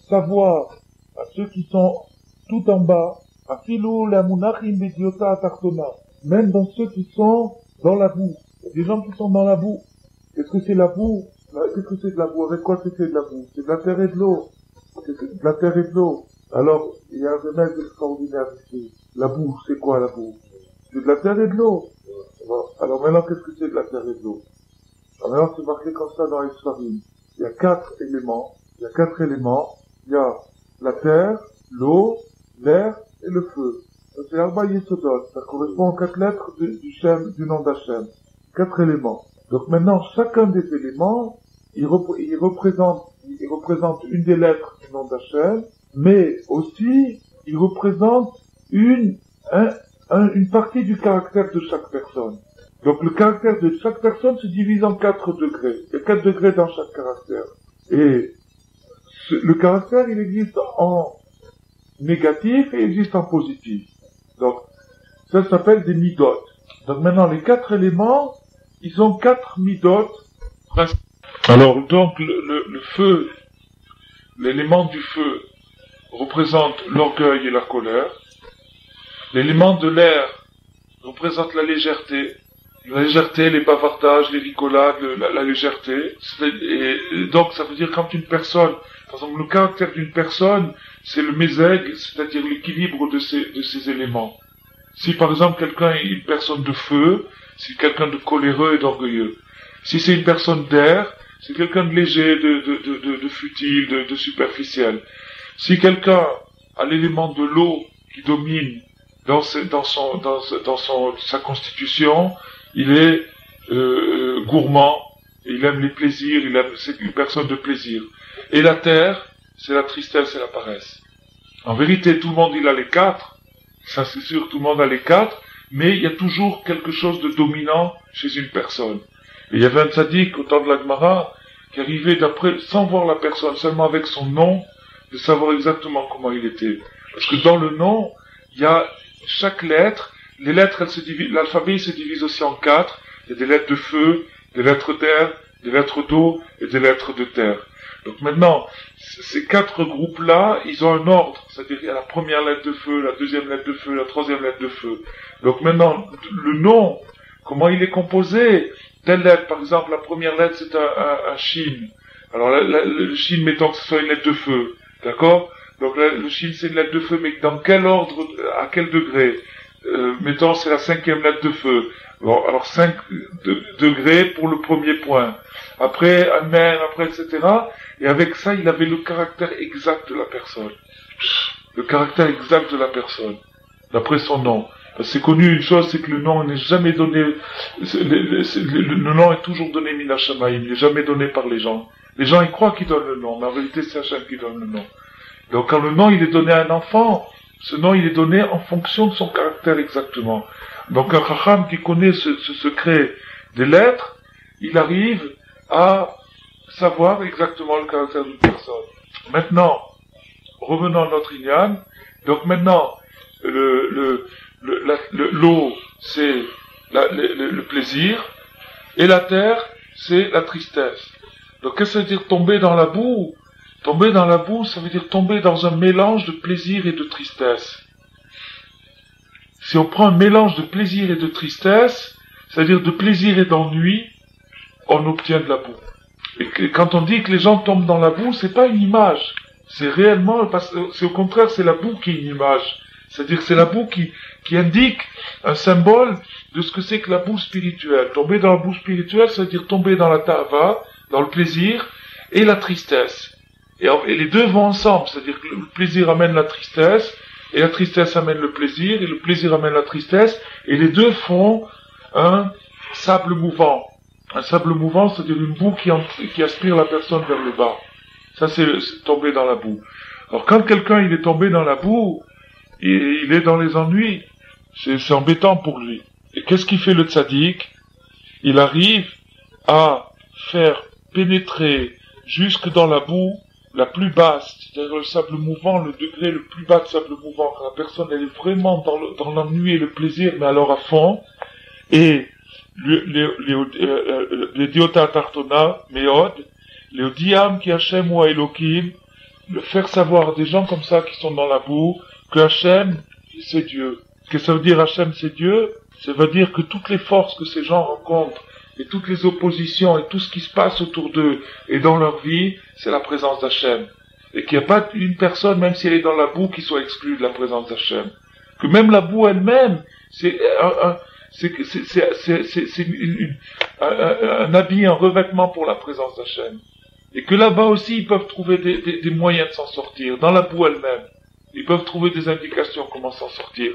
savoir à ceux qui sont tout en bas, même dans ceux qui sont dans la boue. Il y a des gens qui sont dans la boue. Qu'est-ce que c'est la boue? Qu'est-ce que c'est de la boue? Avec quoi c'est fait de la boue? C'est de la terre et de l'eau. De la terre et de l'eau. Alors, il y a un remède extraordinaire ici. La boue, c'est quoi la boue? C'est de la terre et de l'eau. Alors maintenant, qu'est-ce que c'est de la terre et de l'eau? Alors maintenant, c'est marqué comme ça dans les Sfarim. Il y a 4 éléments. Il y a la terre, l'eau, l'air et le feu. C'est Arba Yesodot, ça correspond aux 4 lettres du nom d'Hachem. 4 éléments. Donc maintenant, chacun des éléments, il représente une des lettres du nom d'Hachem, mais aussi, il représente une partie du caractère de chaque personne. Donc le caractère de chaque personne se divise en 4 degrés. Il y a 4 degrés dans chaque caractère. Et le caractère, il existe en négatif et il existe en positif. Donc, ça s'appelle des midot. Donc maintenant, les 4 éléments, ils ont 4 midot. Alors, donc, le feu, l'élément du feu représente l'orgueil et la colère. L'élément de l'air représente la légèreté. La légèreté, les bavardages, les rigolades, la légèreté. Et donc, ça veut dire quand une personne, par exemple, le caractère d'une personne, c'est le mésègue, c'est-à-dire l'équilibre de ces éléments. Si par exemple quelqu'un est une personne de feu, c'est quelqu'un de coléreux et d'orgueilleux. Si c'est une personne d'air, c'est quelqu'un de léger, de futile, de superficiel. Si quelqu'un a l'élément de l'eau qui domine dans sa constitution, il est gourmand, il aime les plaisirs, c'est une personne de plaisir. Et la terre, c'est la tristesse et la paresse. En vérité, tout le monde il a les 4, ça c'est sûr, tout le monde a les 4, mais il y a toujours quelque chose de dominant chez une personne. Et il y avait un tzaddik au temps de la Gemara qui arrivait d'après, sans voir la personne, seulement avec son nom, de savoir exactement comment il était. Parce que dans le nom, il y a chaque lettre, les lettres, l'alphabet se divise aussi en 4. Il y a des lettres de feu, des lettres d'air, des lettres d'eau et des lettres de terre. Donc maintenant, ces 4 groupes-là, ils ont un ordre. C'est-à-dire, il y a la première lettre de feu, la deuxième lettre de feu, la troisième lettre de feu. Donc maintenant, le nom, comment il est composé? Telle lettre, par exemple, la première lettre, c'est un shin. Alors, le shin, mettons que ce soit une lettre de feu. D'accord? Donc, le shin, c'est une lettre de feu, mais dans quel ordre, à quel degré? Mettons, c'est la 5e lettre de feu. Bon, alors 5 degrés pour le premier point. Après, amen, après, etc. Et avec ça, il avait le caractère exact de la personne. Le caractère exact de la personne. D'après son nom. C'est connu une chose, c'est que le nom n'est jamais donné, le nom est toujours donné min hashamayim, il n'est jamais donné par les gens. Les gens, ils croient qu'ils donnent le nom, mais en réalité, c'est Hachem qui donne le nom. Donc, quand le nom, il est donné à un enfant, ce nom, il est donné en fonction de son caractère exactement. Donc, un chacham qui connaît ce secret des lettres, il arrive à savoir exactement le caractère d'une personne. Maintenant, revenons à notre inyan. Donc, maintenant, l'eau, c'est le plaisir, et la terre, c'est la tristesse. Donc, qu'est-ce que ça veut dire tomber dans la boue? Tomber dans la boue, ça veut dire tomber dans un mélange de plaisir et de tristesse. Si on prend un mélange de plaisir et de tristesse, c'est-à-dire de plaisir et d'ennui, on obtient de la boue. Et quand on dit que les gens tombent dans la boue, c'est pas une image. C'est réellement, c'est au contraire, c'est la boue qui est une image. C'est-à-dire que c'est la boue qui indique un symbole de ce que c'est que la boue spirituelle. Tomber dans la boue spirituelle, ça veut dire tomber dans la ta'ava, dans le plaisir, et la tristesse. Et les deux vont ensemble, c'est-à-dire que le plaisir amène la tristesse, et la tristesse amène le plaisir, et le plaisir amène la tristesse, et les deux font un sable mouvant. Un sable mouvant, c'est-à-dire une boue qui aspire la personne vers le bas. Ça, c'est tomber dans la boue. Alors, quand quelqu'un, il est tombé dans la boue, il est dans les ennuis, c'est embêtant pour lui. Et qu'est-ce qu'il fait le tzaddik? Il arrive à faire pénétrer jusque dans la boue la plus basse, c'est-à-dire le sable mouvant, le degré le plus bas de sable mouvant, quand la personne elle est vraiment dans l'ennui et le plaisir, mais alors à fond, et les diota tartona, meod, les odiam qui Hachem ou Elohim, le faire savoir à des gens comme ça qui sont dans la boue, que Hachem, c'est Dieu. Qu'est-ce que ça veut dire Hachem, c'est Dieu? Ça veut dire que toutes les forces que ces gens rencontrent, et toutes les oppositions, et tout ce qui se passe autour d'eux, et dans leur vie, c'est la présence d'Hachem. Et qu'il n'y a pas une personne, même si elle est dans la boue, qui soit exclue de la présence d'Hachem. Que même la boue elle-même, c'est un habit, un revêtement pour la présence d'Hachem. Et que là-bas aussi, ils peuvent trouver des moyens de s'en sortir, dans la boue elle-même. Ils peuvent trouver des indications comment s'en sortir.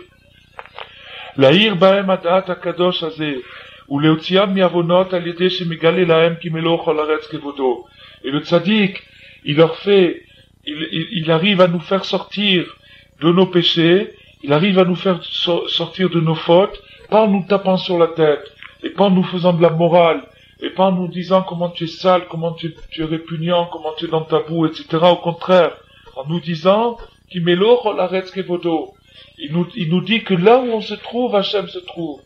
L'Aïr Bahem Adat Akadosh Azeh, ou Leotiam Miavonot Alide Shemigale Lahem Kimelo Cholaretz Kevodo. Et le tzaddik, il arrive à nous faire sortir de nos péchés, il arrive à nous faire sortir de nos fautes, pas en nous tapant sur la tête, et pas en nous faisant de la morale, et pas en nous disant comment tu es sale, comment tu es répugnant, comment tu es dans ta boue, etc. Au contraire, en nous disant Kimelo Cholaretz Kevodo. Il nous dit que là où on se trouve, Hachem se trouve.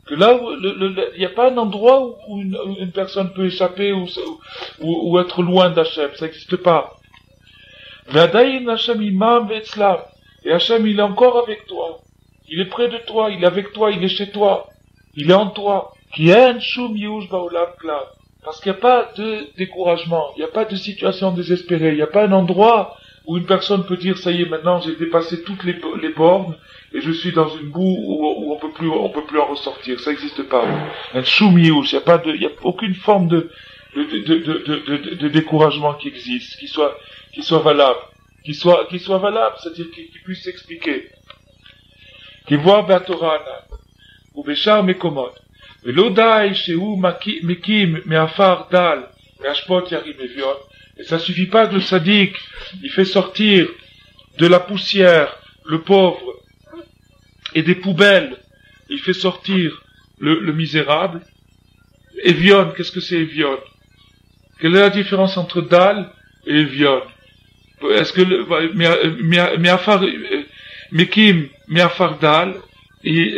Que là où il n'y a pas un endroit où une personne peut échapper ou être loin d'Hachem, ça n'existe pas. V'adayin Hachem imam ve'etzlam. Et Hachem, il est encore avec toi. Il est près de toi, il est avec toi, il est chez toi. Il est en toi. Ki en shum yush ba'olam klal. Parce qu'il n'y a pas de découragement, il n'y a pas de situation désespérée, il n'y a pas un endroit où une personne peut dire, ça y est, maintenant j'ai dépassé toutes les bornes, et je suis dans une boue où on peut plus en ressortir. Ça n'existe pas. Un choumiouf, il n'y a aucune forme de découragement qui existe, qui soit valable. Qui soit valable, c'est-à-dire qui puisse s'expliquer. Qui voit Batorana, ou Béchar Mekomot. Et l'odai, chez où Mekim, Meafar, Dal, Meashpot, Yarim, Evion. Et ça suffit pas que le sadique, il fait sortir de la poussière le pauvre et des poubelles il fait sortir le misérable. Evion, qu'est-ce que c'est Evion? Quelle est la différence entre Dal et Evion? Est-ce que Mekim, Meafar Dal, et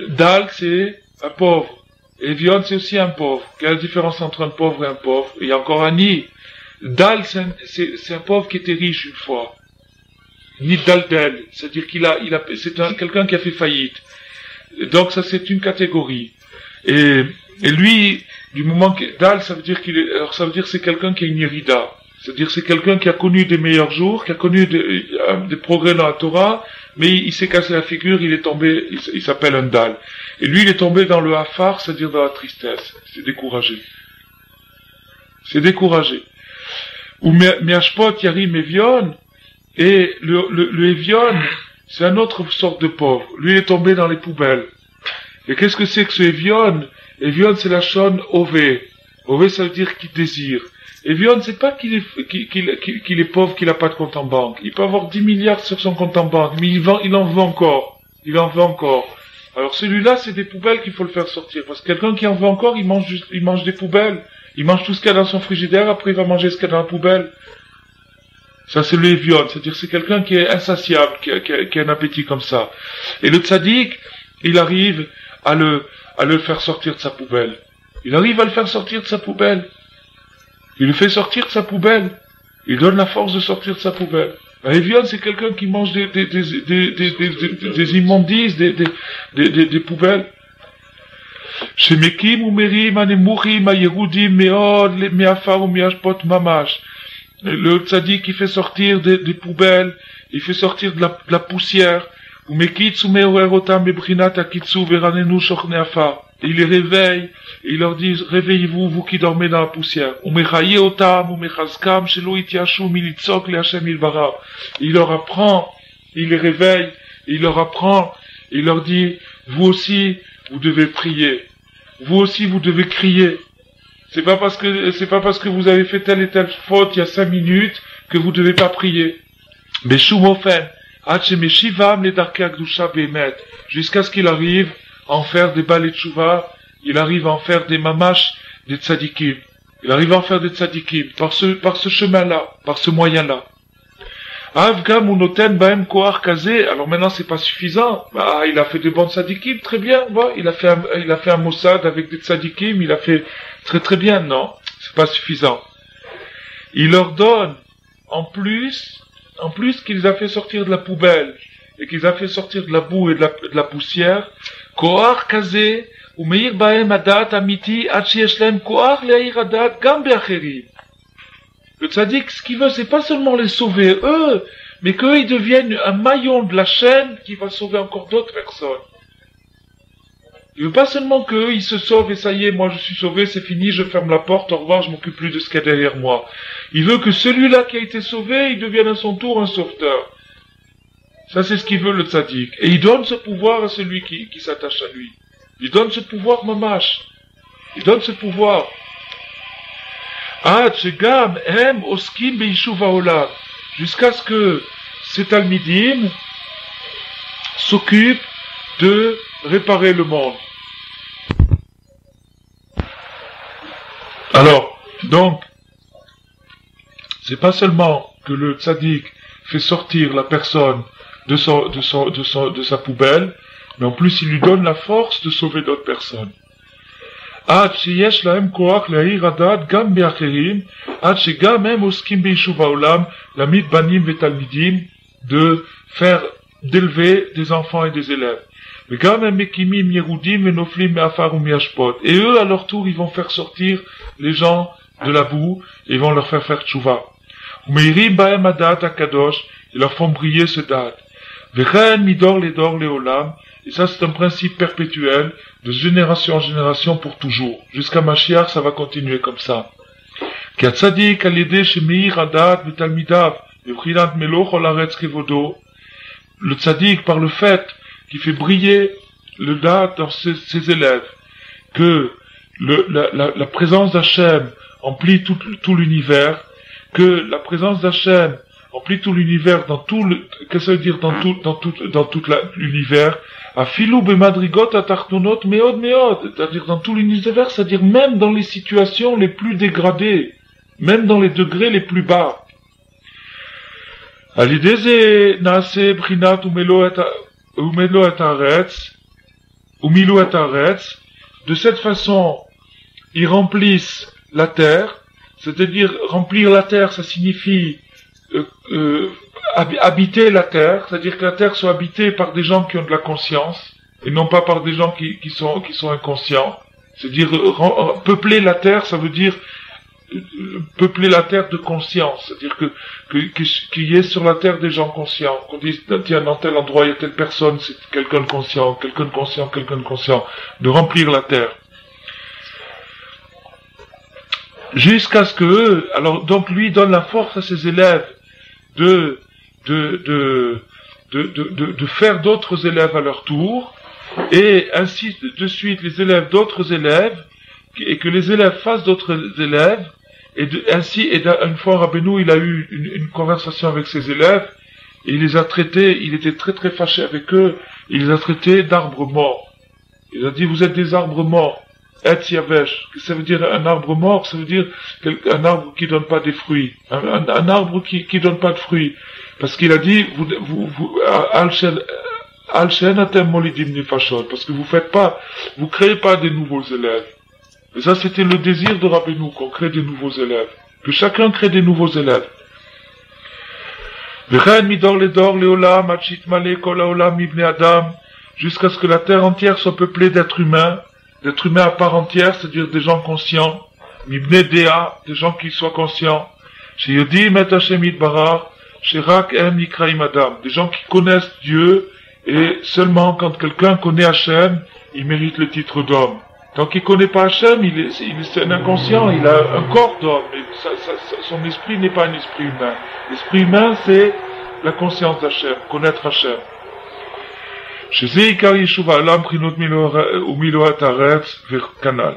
Dal c'est un pauvre. Evion c'est aussi un pauvre. Quelle est la différence entre un pauvre et un pauvre? Il y a encore un Ni. Dal c'est un pauvre qui était riche une fois. Ni Daldel, c'est-à-dire c'est quelqu'un qui a fait faillite. Donc ça c'est une catégorie. Et lui, du moment que Dal, ça veut dire ça veut dire c'est quelqu'un qui a une irida. C'est-à-dire c'est quelqu'un qui a connu des meilleurs jours, qui a connu des progrès dans la Torah, mais il s'est cassé la figure, il est tombé, il s'appelle un Dal. Et lui, il est tombé dans le hafar, c'est-à-dire dans la tristesse. C'est découragé. C'est découragé. Ou Miashpot, Yarim, Evion, et le Evion, c'est un autre sorte de pauvre. Lui, il est tombé dans les poubelles. Et qu'est-ce que c'est que ce Evion? Evion, c'est la shon Ové. Ové, ça veut dire qu'il désire. Evion, c'est pas qu'il est pauvre, qu'il a pas de compte en banque. Il peut avoir 10 milliards sur son compte en banque, mais il en veut encore. Il en veut encore. Alors celui-là, c'est des poubelles qu'il faut le faire sortir. Parce que quelqu'un qui en veut encore, il mange des poubelles. Il mange tout ce qu'il y a dans son frigidaire, après il va manger ce qu'il y a dans la poubelle. Ça, c'est le Evion. C'est-à-dire, c'est quelqu'un qui est insatiable, qui a un appétit comme ça. Et le tzaddik, il arrive à le faire sortir de sa poubelle. Il arrive à le faire sortir de sa poubelle. Il le fait sortir de sa poubelle. Il donne la force de sortir de sa poubelle. Un Evion, c'est quelqu'un qui mange des immondices, des poubelles. Chez Mekim ou Merim, Anemurim, Ayerudim, Meod, Meafar ou Meashpot Mamash. Le tzaddik, il fait sortir des poubelles, il fait sortir de la poussière. Ou Mekitsu Meorerotam Bebrinat Akitsu Veranenu Shochne Afar. Il les réveille, et il leur dit, réveillez-vous, vous qui dormez dans la poussière. Ou Mechaye Otam, ou Mechazkam, Shelo Itiashu, Militzok, Le Hashem Ilbara. Il leur apprend, il les réveille, il leur apprend, il leur dit, vous aussi, vous devez prier. Vous aussi, vous devez crier. C'est pas parce que vous avez fait telle et telle faute il y a 5 minutes que vous devez pas prier. Mais Shumofen, jusqu'à ce qu'il arrive à en faire des balais de chouva, il arrive à en faire des mamash, des tzadikim. Il arrive à en faire des tzadikim par ce chemin-là, par ce moyen-là. Avgam ou noten baem koar kazé. Alors maintenant c'est pas suffisant. Il a fait des bons tzadikim, très bien. Il a fait un Mossad avec des tzadikim, il a fait très très bien. Non, c'est pas suffisant. Il leur donne en plus qu'ils a fait sortir de la poubelle et qu'ils a fait sortir de la boue et de la poussière. Koar kazé ou meir baem adat amiti ad sheyesh lahem koar leir adat gam beacherim. Le tzaddik, ce qu'il veut, c'est pas seulement les sauver eux, mais qu'eux, ils deviennent un maillon de la chaîne qui va sauver encore d'autres personnes. Il veut pas seulement qu'eux, ils se sauvent et ça y est, moi je suis sauvé, c'est fini, je ferme la porte, au revoir, je m'occupe plus de ce qu'il y a derrière moi. Il veut que celui-là qui a été sauvé, il devienne à son tour un sauveteur. Ça, c'est ce qu'il veut, le tzaddik. Et il donne ce pouvoir à celui qui s'attache à lui. Il donne ce pouvoir mamash. Il donne ce pouvoir. Jusqu'à ce que ces talmidim s'occupent de réparer le monde. Alors, donc, c'est pas seulement que le tzaddik fait sortir la personne de sa poubelle, mais en plus il lui donne la force de sauver d'autres personnes. De faire, d'élever des enfants et des élèves. Et eux, à leur tour, ils vont faire sortir les gens de la boue, et ils vont leur faire tchouva. Ils leur font briller ce date. Et ça, c'est un principe perpétuel, de génération en génération pour toujours. Jusqu'à Mashiach, ça va continuer comme ça. Le tzaddik, par le fait qu'il fait briller le date dans ses élèves, que la présence d'Hachem emplit tout l'univers, que la présence d'Hachem emplit tout l'univers qu'est-ce que ça veut dire dans tout l'univers? Afilu bemadrigot atachtonot meod meod, c'est-à-dire dans tout l'univers, c'est-à-dire même dans les situations les plus dégradées, même dans les degrés les plus bas. על ידי זה נעשה בחינת ומלוא את הארץ, ומילוא את הארץ. De cette façon, ils remplissent la terre, c'est-à-dire remplir la terre, ça signifie habiter la terre, c'est-à-dire que la terre soit habitée par des gens qui ont de la conscience, et non pas par des gens qui sont inconscients. C'est-à-dire peupler la terre, ça veut dire peupler la terre de conscience, c'est-à-dire qu'il y ait sur la terre des gens conscients, qu'on dise, tiens, dans tel endroit il y a telle personne, c'est quelqu'un de conscient, quelqu'un de conscient, quelqu'un de conscient, de remplir la terre. Jusqu'à ce que, alors, donc lui donne la force à ses élèves de faire d'autres élèves à leur tour, et ainsi de suite les élèves d'autres élèves, et que les élèves fassent d'autres élèves, et une fois Rabbeinu, il a eu une conversation avec ses élèves, et il les a traités, il était très très fâché avec eux, il les a traités d'arbres morts. Il a dit, vous êtes des arbres morts. Etz yavesh. Qu'est-ce que ça veut dire un arbre mort? Ça veut dire un arbre qui donne pas des fruits. Un arbre qui donne pas de fruits. Parce qu'il a dit, al-shen atem molidim nefashot. Parce que vous créez pas des nouveaux élèves. Et ça, c'était le désir de Rabbeinu, qu'on crée des nouveaux élèves. Que chacun crée des nouveaux élèves. Jusqu'à ce que la terre entière soit peuplée d'êtres humains à part entière, c'est-à-dire des gens conscients, mibne dea, des gens qui soient conscients, chez Yodim et Hashem Yitbarach, chez Rak Em Nikraim Adam, des gens qui connaissent Dieu, et seulement quand quelqu'un connaît Hashem, il mérite le titre d'homme. Tant qu'il connaît pas Hashem, c'est un inconscient, il a un corps d'homme, mais son esprit n'est pas un esprit humain. L'esprit humain, c'est la conscience d'Hashem, connaître Hashem. שזה עיקר יישוב העולם בחינות ומילואת הארץ וכנ"ל.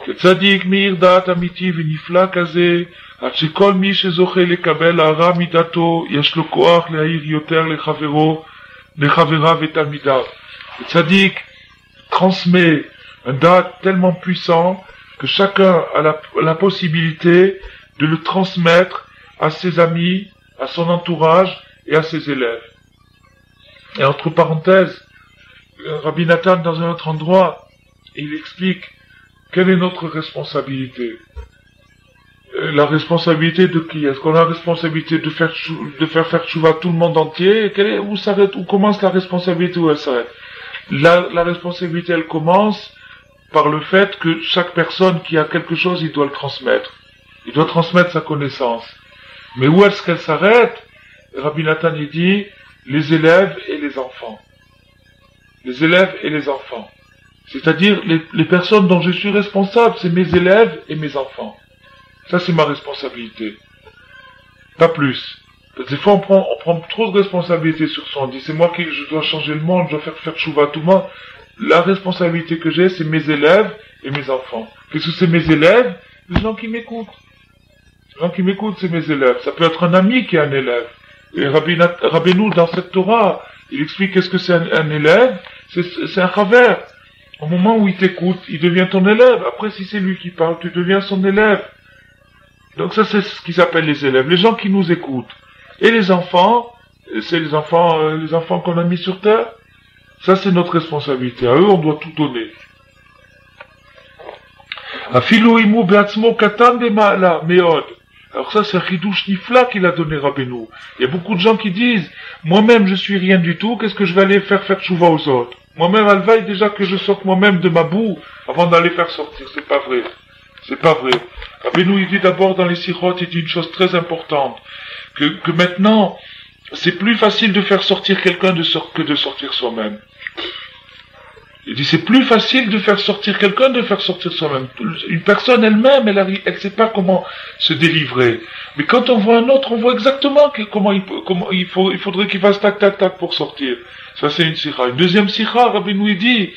כצדיק מאיר דעת אמיתי ונפלא כזה, עד שכל מי שזוכה לקבל הערה מדעתו, יש לו כוח להעיר יותר לחבריו ותלמידיו. כצדיק transmet un date tellement puissant que chacun a la possibilité de le transmettre à ses amis, à son entourage et à ses élèves. Et entre parenthèses, Rabbi Nathan, dans un autre endroit, il explique quelle est notre responsabilité. La responsabilité de qui? Est-ce qu'on a la responsabilité de faire faire tchouva tout le monde entier? Où commence la responsabilité, où elle s'arrête? La responsabilité, elle commence par le fait que chaque personne qui a quelque chose, il doit le transmettre. Il doit transmettre sa connaissance. Mais où est-ce qu'elle s'arrête? Rabbi Nathan, il dit, les élèves et les enfants. Les élèves et les enfants. C'est-à-dire, les personnes dont je suis responsable, c'est mes élèves et mes enfants. Ça, c'est ma responsabilité. Pas plus. Parce que des fois, on prend trop de responsabilités sur soi. On dit, c'est moi je dois changer le monde, je dois faire tchouva à tout le monde. La responsabilité que j'ai, c'est mes élèves et mes enfants. Qu'est-ce que c'est mes élèves? Les gens qui m'écoutent. Les gens qui m'écoutent, c'est mes élèves. Ça peut être un ami qui est un élève. Et Rabbeinu, dans cette Torah, il explique qu'est-ce que c'est un élève. C'est un chaver. Au moment où il t'écoute, il devient ton élève. Après, si c'est lui qui parle, tu deviens son élève. Donc ça, c'est ce qu'ils appellent les élèves. Les gens qui nous écoutent. Et les enfants, c'est les enfants qu'on a mis sur terre. Ça, c'est notre responsabilité. À eux, on doit tout donner. Afilu imu be'atzmo katan b'ma'ala me'od. Alors ça, c'est un chidouche nifla qu'il a donné Rabbeinu. Il y a beaucoup de gens qui disent, moi-même, je suis rien du tout, qu'est-ce que je vais aller faire tchouva aux autres? Moi-même, elle vaille déjà que je sorte moi-même de ma boue avant d'aller faire sortir. C'est pas vrai. C'est pas vrai. Rabbeinu, il dit d'abord dans les sirotes, il dit une chose très importante. Que maintenant, c'est plus facile de faire sortir quelqu'un que de sortir soi-même. Il dit, c'est plus facile de faire sortir quelqu'un de faire sortir soi-même. Une personne elle-même, elle sait pas comment se délivrer. Mais quand on voit un autre, on voit exactement comment il faudrait qu'il fasse tac, tac, tac pour sortir. Ça, c'est une sikha. Une deuxième sikha, Rabbeinu, il dit,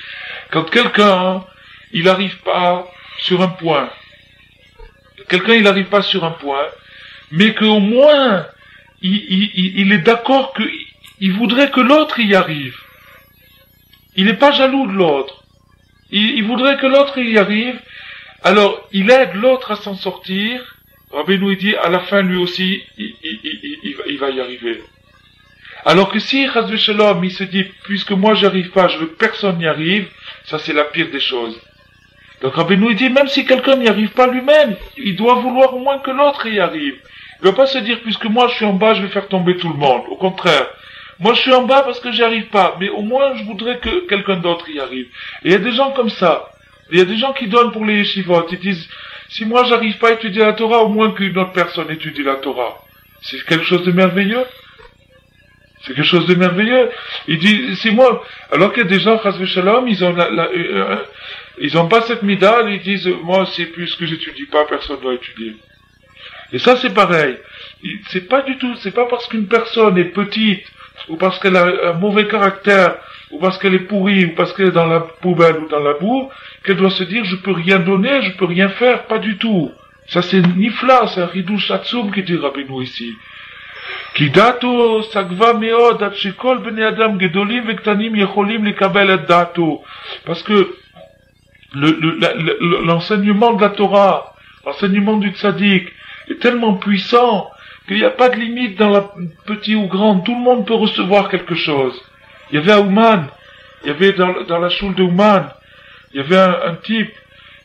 quand quelqu'un, il n'arrive pas sur un point. Mais qu'au moins, il est d'accord il voudrait que l'autre y arrive. il n'est pas jaloux de l'autre. Il voudrait que l'autre y arrive. Alors, il aide l'autre à s'en sortir. Rabbeinu il dit, à la fin, lui aussi, il va y arriver. Alors que si, chas v'shalom, il se dit, puisque moi j'arrive pas, je veux que personne n'y arrive, ça c'est la pire des choses. Donc Rabbeinu il dit, même si quelqu'un n'y arrive pas lui-même, il doit vouloir au moins que l'autre y arrive. Il ne va pas se dire, puisque moi je suis en bas, je vais faire tomber tout le monde. Au contraire. Moi je suis en bas parce que j'y arrive pas, mais au moins je voudrais que quelqu'un d'autre y arrive. Et il y a des gens comme ça. Il y a des gens qui donnent pour les yeshivot. Ils disent, si moi j'arrive pas à étudier la Torah, au moins qu'une autre personne étudie la Torah. C'est quelque chose de merveilleux. C'est quelque chose de merveilleux. Il dit, c'est moi. Alors qu'il y a des gens, chas v'shalom, ils ont pas cette midal, ils disent, moi c'est puisque j'étudie pas, personne doit étudier. Et ça c'est pareil. C'est pas du tout, c'est pas parce qu'une personne est petite, ou parce qu'elle a un mauvais caractère, ou parce qu'elle est pourrie, ou parce qu'elle est dans la poubelle ou dans la boue, qu'elle doit se dire, je peux rien donner, je peux rien faire, pas du tout. Ça c'est nifla, c'est un ridouche atzum qui dit Rabbeinu ici. Ki dato sagva meod at shekol bnei adam gedolim vektanim yecholim lekabel et dato. Parce que l'enseignement de la Torah, l'enseignement du tzaddik est tellement puissant qu'il n'y a pas de limite dans la petit ou grand, tout le monde peut recevoir quelque chose. Il y avait à Ouman, il y avait dans la choule de Ouman, il y avait un type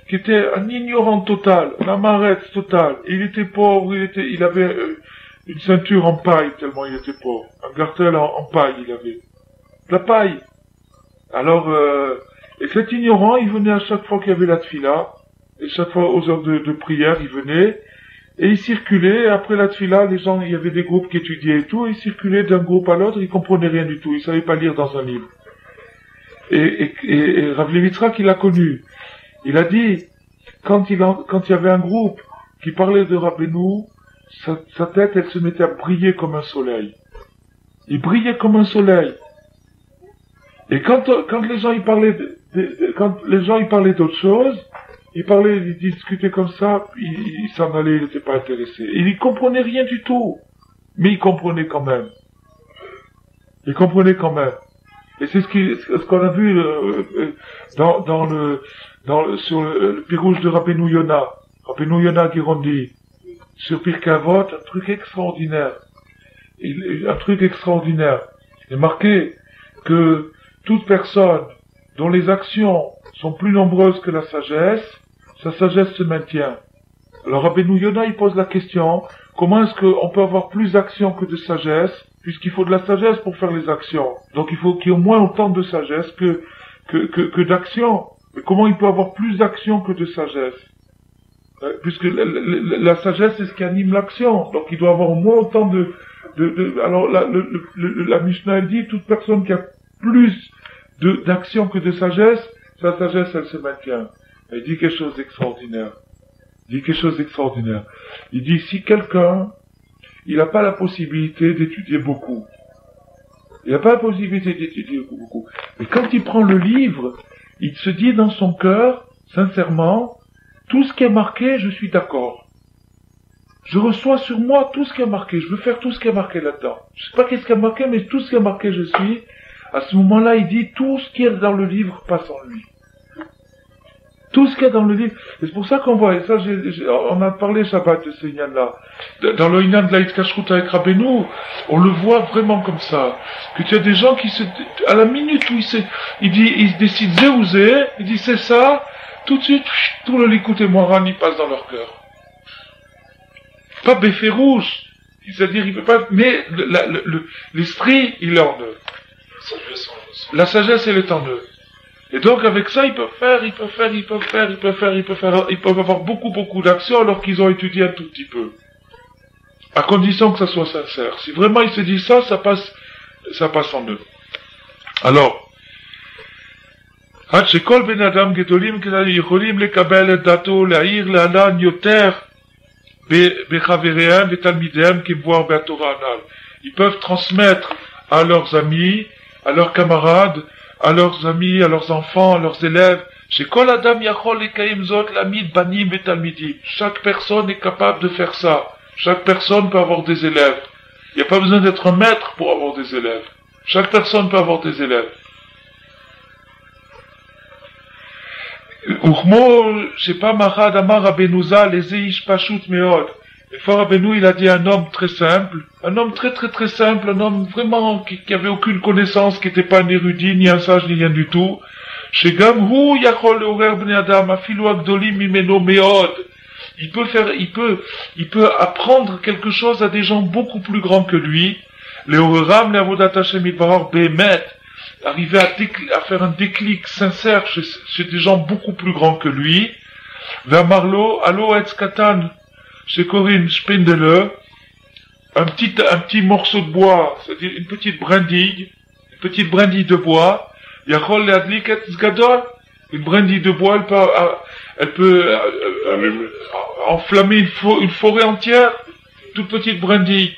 qui était un ignorant total, un amarette total. Il était pauvre, il avait une ceinture en paille tellement il était pauvre, un gartel en paille il avait, de la paille. Alors, et cet ignorant, il venait à chaque fois qu'il y avait la tfila, et chaque fois aux heures de prière, il venait, et il circulait, après la tfila, les gens, il y avait des groupes qui étudiaient et tout, et il circulait d'un groupe à l'autre, il comprenait rien du tout, il savait pas lire dans un livre. Et Rav Levitzrak, il l'a connu. Il a dit, quand il y avait un groupe qui parlait de Rabbeinu, sa tête, elle se mettait à briller comme un soleil. Il brillait comme un soleil. Et quand les gens, ils parlaient quand les gens, ils parlaient d'autre chose, ils discutaient comme ça, ils s'en allaient, ils n'étaient pas intéressés. Et ils comprenaient rien du tout. Mais ils comprenaient quand même. Ils comprenaient quand même. Et c'est ce qu'on a vu, sur le pirouge de Rabbeinu Yonah Girondi. Sur Pirkei Avot, un truc extraordinaire. Un truc extraordinaire. Il est marqué que toute personne dont les actions sont plus nombreuses que la sagesse, sa sagesse se maintient. Alors Rabbeinu Yonah, il pose la question, comment est-ce qu'on peut avoir plus d'actions que de sagesse, puisqu'il faut de la sagesse pour faire les actions. Donc il faut qu'il y ait au moins autant de sagesse que d'actions. Mais comment il peut avoir plus d'actions que de sagesse? Puisque la sagesse, c'est ce qui anime l'action. Donc il doit avoir au moins autant alors la Mishnah, elle dit, toute personne qui a plus d'action que de sagesse, sa sagesse, elle se maintient. Elle dit quelque chose d'extraordinaire. Il dit, si quelqu'un, il n'a pas la possibilité d'étudier beaucoup. Mais quand il prend le livre, il se dit dans son cœur, sincèrement, tout ce qui est marqué, je suis d'accord. Je reçois sur moi tout ce qui est marqué. Je veux faire tout ce qui est marqué là-dedans. Je sais pas qu'est-ce qui est marqué, mais tout ce qui est marqué, je suis. À ce moment-là, il dit, tout ce qui est dans le livre passe en lui. Tout ce qu'il y a dans le livre. Et c'est pour ça qu'on voit, et ça, on a parlé Shabbat de ce Inyan-là. Dans le Inyan de la Hitkashrut avec Rabbeinu, on le voit vraiment comme ça. Que tu as des gens qui à la minute où il décide Zéouzé, il dit c'est ça, tout de suite, tout le Likout et Moharan, il passe dans leur cœur. Pas Béférouche. C'est-à-dire, il peut pas, mais l'esprit, il est en eux. La sagesse, elle est en eux. Et donc, avec ça, ils peuvent avoir beaucoup d'actions alors qu'ils ont étudié un tout petit peu. À condition que ça soit sincère. Si vraiment ils se disent ça passe en eux. Alors, ils peuvent transmettre à leurs amis, à leurs camarades, à leurs amis, à leurs enfants, à leurs élèves. Chaque personne est capable de faire ça. Chaque personne peut avoir des élèves. Il n'y a pas besoin d'être un maître pour avoir des élèves. Chaque personne peut avoir des élèves. Uchmo, je sais pas, Mahad Amar Abenouza, les Eish Pashut Meod. Et Fort Abenou, il a dit un homme très simple, un homme très simple, un homme vraiment qui avait aucune connaissance, qui n'était pas un érudit, ni un sage, ni rien du tout. Shegam Hu Yachol Orer Bnei Adam, Afilu Agdolim Mimeno Meod. Il peut apprendre quelque chose à des gens beaucoup plus grands que lui. Les Oreram, les Avodat Hashem Yitbarach Behemet, arriver à faire un déclic sincère chez des gens beaucoup plus grands que lui. Vers Marlo, Allo Etz Katan, chez Corinne Spindele, un petit morceau de bois, c'est-à-dire une petite brindille de bois, Yachol Leadlik Etz Gadol, une brindille de bois, elle peut enflammer une forêt entière, toute petite brindille.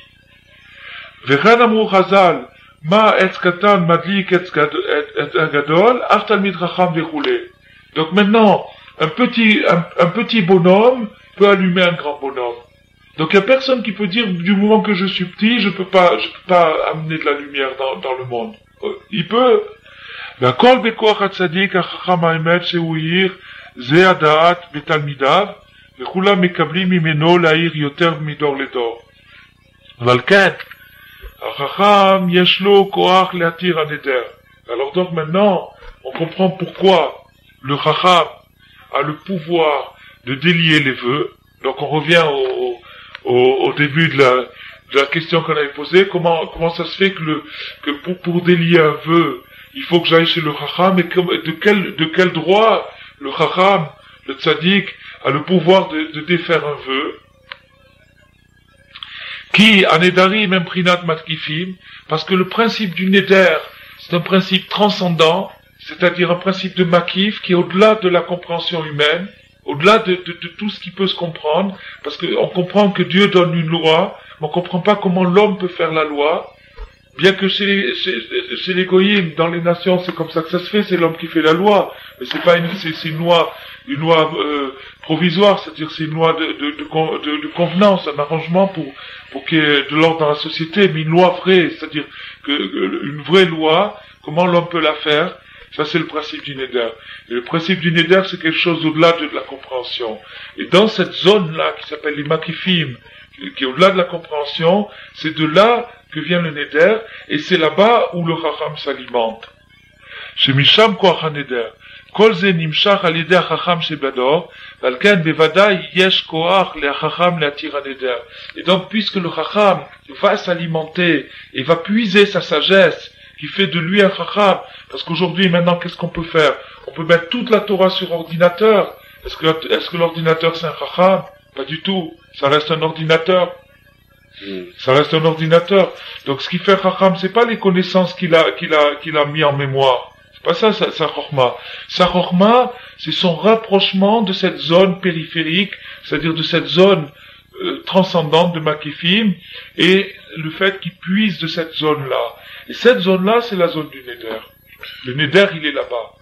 Vechan Amrou Chazal, Ma Etz Katan Madlik Etz Gadol, Af Talmid Chacham Vechoulé. Donc maintenant, un petit bonhomme peut allumer un grand bonhomme. Donc il y a personne qui peut dire, du moment que je suis petit, je peux pas amener de la lumière dans le monde. Il peut. Kol bekoach hatzadik hachacham ha'emet shehu yir ze hadaat betalmidav vekulam mekablim mimeno la'ir yoter midor ledor. Aval ken hachacham yesh lo koach le'atir haneder. Alors donc maintenant, on comprend pourquoi le chacham a le pouvoir de délier les vœux. Donc on revient au début de la question qu'on avait posée. Comment ça se fait que pour délier un vœu, il faut que j'aille chez le chacham, et de quel droit le chacham, le tzaddik, a le pouvoir de défaire un vœu? Qui, anedari même prinat matkifim, parce que le principe du neder, c'est un principe transcendant, c'est-à-dire un principe de makif qui est au-delà de la compréhension humaine, au-delà de tout ce qui peut se comprendre, parce qu'on comprend que Dieu donne une loi, mais on comprend pas comment l'homme peut faire la loi, bien que chez les goyim, dans les nations, c'est comme ça que ça se fait, c'est l'homme qui fait la loi, mais c'est pas c'est une loi provisoire, c'est-à-dire c'est une loi de convenance, un arrangement pour qu'il y ait de l'ordre dans la société, mais une loi vraie, c'est-à-dire une vraie loi, comment l'homme peut la faire? Ça, c'est le principe du neder. Et le principe du neder, c'est quelque chose au-delà de la compréhension. Et dans cette zone-là, qui s'appelle les makifim, qui est au-delà de la compréhension, c'est de là que vient le neder, et c'est là-bas où le chacham s'alimente. Chez Misham koach haneder, kol ze nimshach al yedei hacham shebador, val ken bevadai yesh koach le hacham leatir haneder. Et donc, puisque le chacham va s'alimenter et va puiser sa sagesse, qui fait de lui un chacham, parce qu'aujourd'hui, maintenant, qu'est-ce qu'on peut faire? On peut mettre toute la Torah sur ordinateur. Est-ce que l'ordinateur c'est un chacham? Pas du tout. Ça reste un ordinateur. Ça reste un ordinateur. Donc, ce qui fait chacham, c'est pas les connaissances qu'il a mis en mémoire. C'est pas ça, sa chorma. Sa chorma, c'est son rapprochement de cette zone périphérique, c'est-à-dire de cette zone transcendante de Makifim, et le fait qu'il puise de cette zone-là. Et cette zone-là, c'est la zone du neder. Le neder, il est là-bas.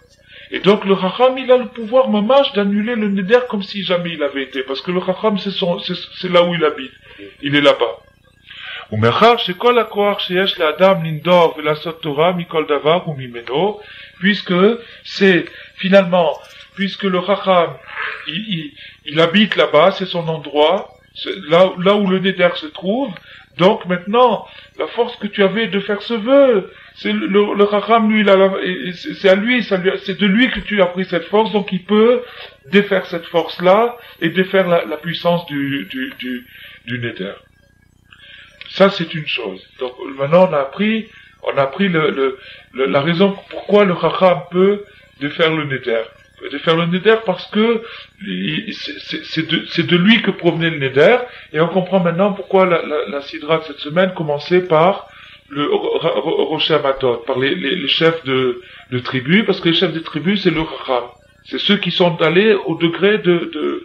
Et donc le chacham, il a le pouvoir mamash d'annuler le neder comme si jamais il avait été, parce que le chacham, c'est là où il habite. Il est là-bas. Puisque c'est finalement, puisque le chacham, il habite là-bas, c'est son endroit, c'est là où le neder se trouve. Donc maintenant, la force que tu avais de faire ce vœu, c'est le chacham, lui, c'est de lui que tu as pris cette force, donc il peut défaire cette force-là et défaire la puissance du neder. Ça, c'est une chose. Donc maintenant, on a appris la raison pourquoi le chacham peut défaire le neder. De faire le neder parce que c'est de lui que provenait le neder, et on comprend maintenant pourquoi la sidra de cette semaine commençait par le Rocher Amatot, par les chefs de tribu, parce que les chefs de tribu c'est le chacham, c'est ceux qui sont allés au degré de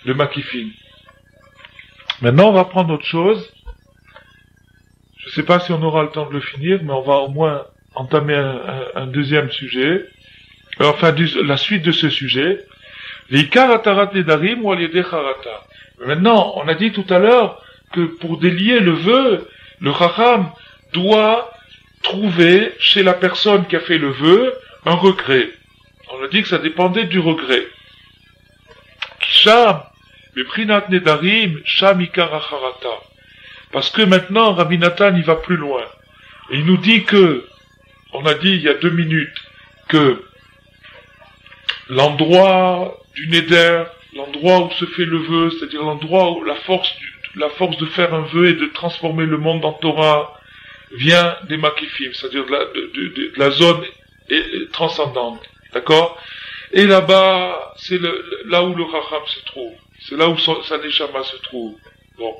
Makifim. Maintenant on va prendre autre chose. Je ne sais pas si on aura le temps de le finir, mais on va au moins entamer un deuxième sujet. Enfin, la suite de ce sujet, l'ikar atarat nedarim ou al-yedei charata. Maintenant, on a dit tout à l'heure que pour délier le vœu, le chacham doit trouver chez la personne qui a fait le vœu un regret. On a dit que ça dépendait du regret. Kisham, Beprinat Nedarim, Sham Ikar Acharata. Parce que maintenant, Rabbi Nathan, il va plus loin. Et il nous dit que, on a dit il y a 2 minutes, que l'endroit du Neder, l'endroit où se fait le vœu, c'est-à-dire l'endroit où la force de faire un vœu et de transformer le monde en Torah vient des Makifim, c'est-à-dire de la zone transcendante. D'accord? Et là-bas, c'est là où le Chacham se trouve. C'est là où sa Neshama se trouve. Bon.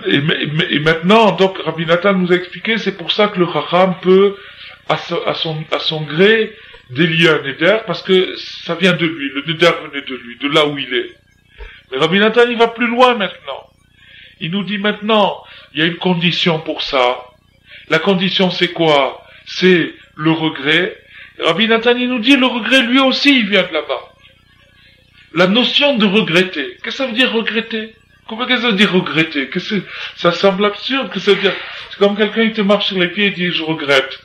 Et maintenant, donc, Rabbi Nathan nous a expliqué, c'est pour ça que le Chacham peut, à son gré, délier un Neder, parce que ça vient de lui, le Neder venait de lui, de là où il est. Mais Rabbi Nathan, il va plus loin maintenant. Il nous dit maintenant, il y a une condition pour ça. La condition, c'est quoi? C'est le regret. Rabbi Nathan, il nous dit, le regret, lui aussi, il vient de là-bas. La notion de regretter. Qu'est-ce que ça veut dire regretter? Qu'est-ce que ça veut dire regretter? Ça semble absurde. Que ça veut dire? C'est comme quelqu'un, il te marche sur les pieds et dit, je regrette.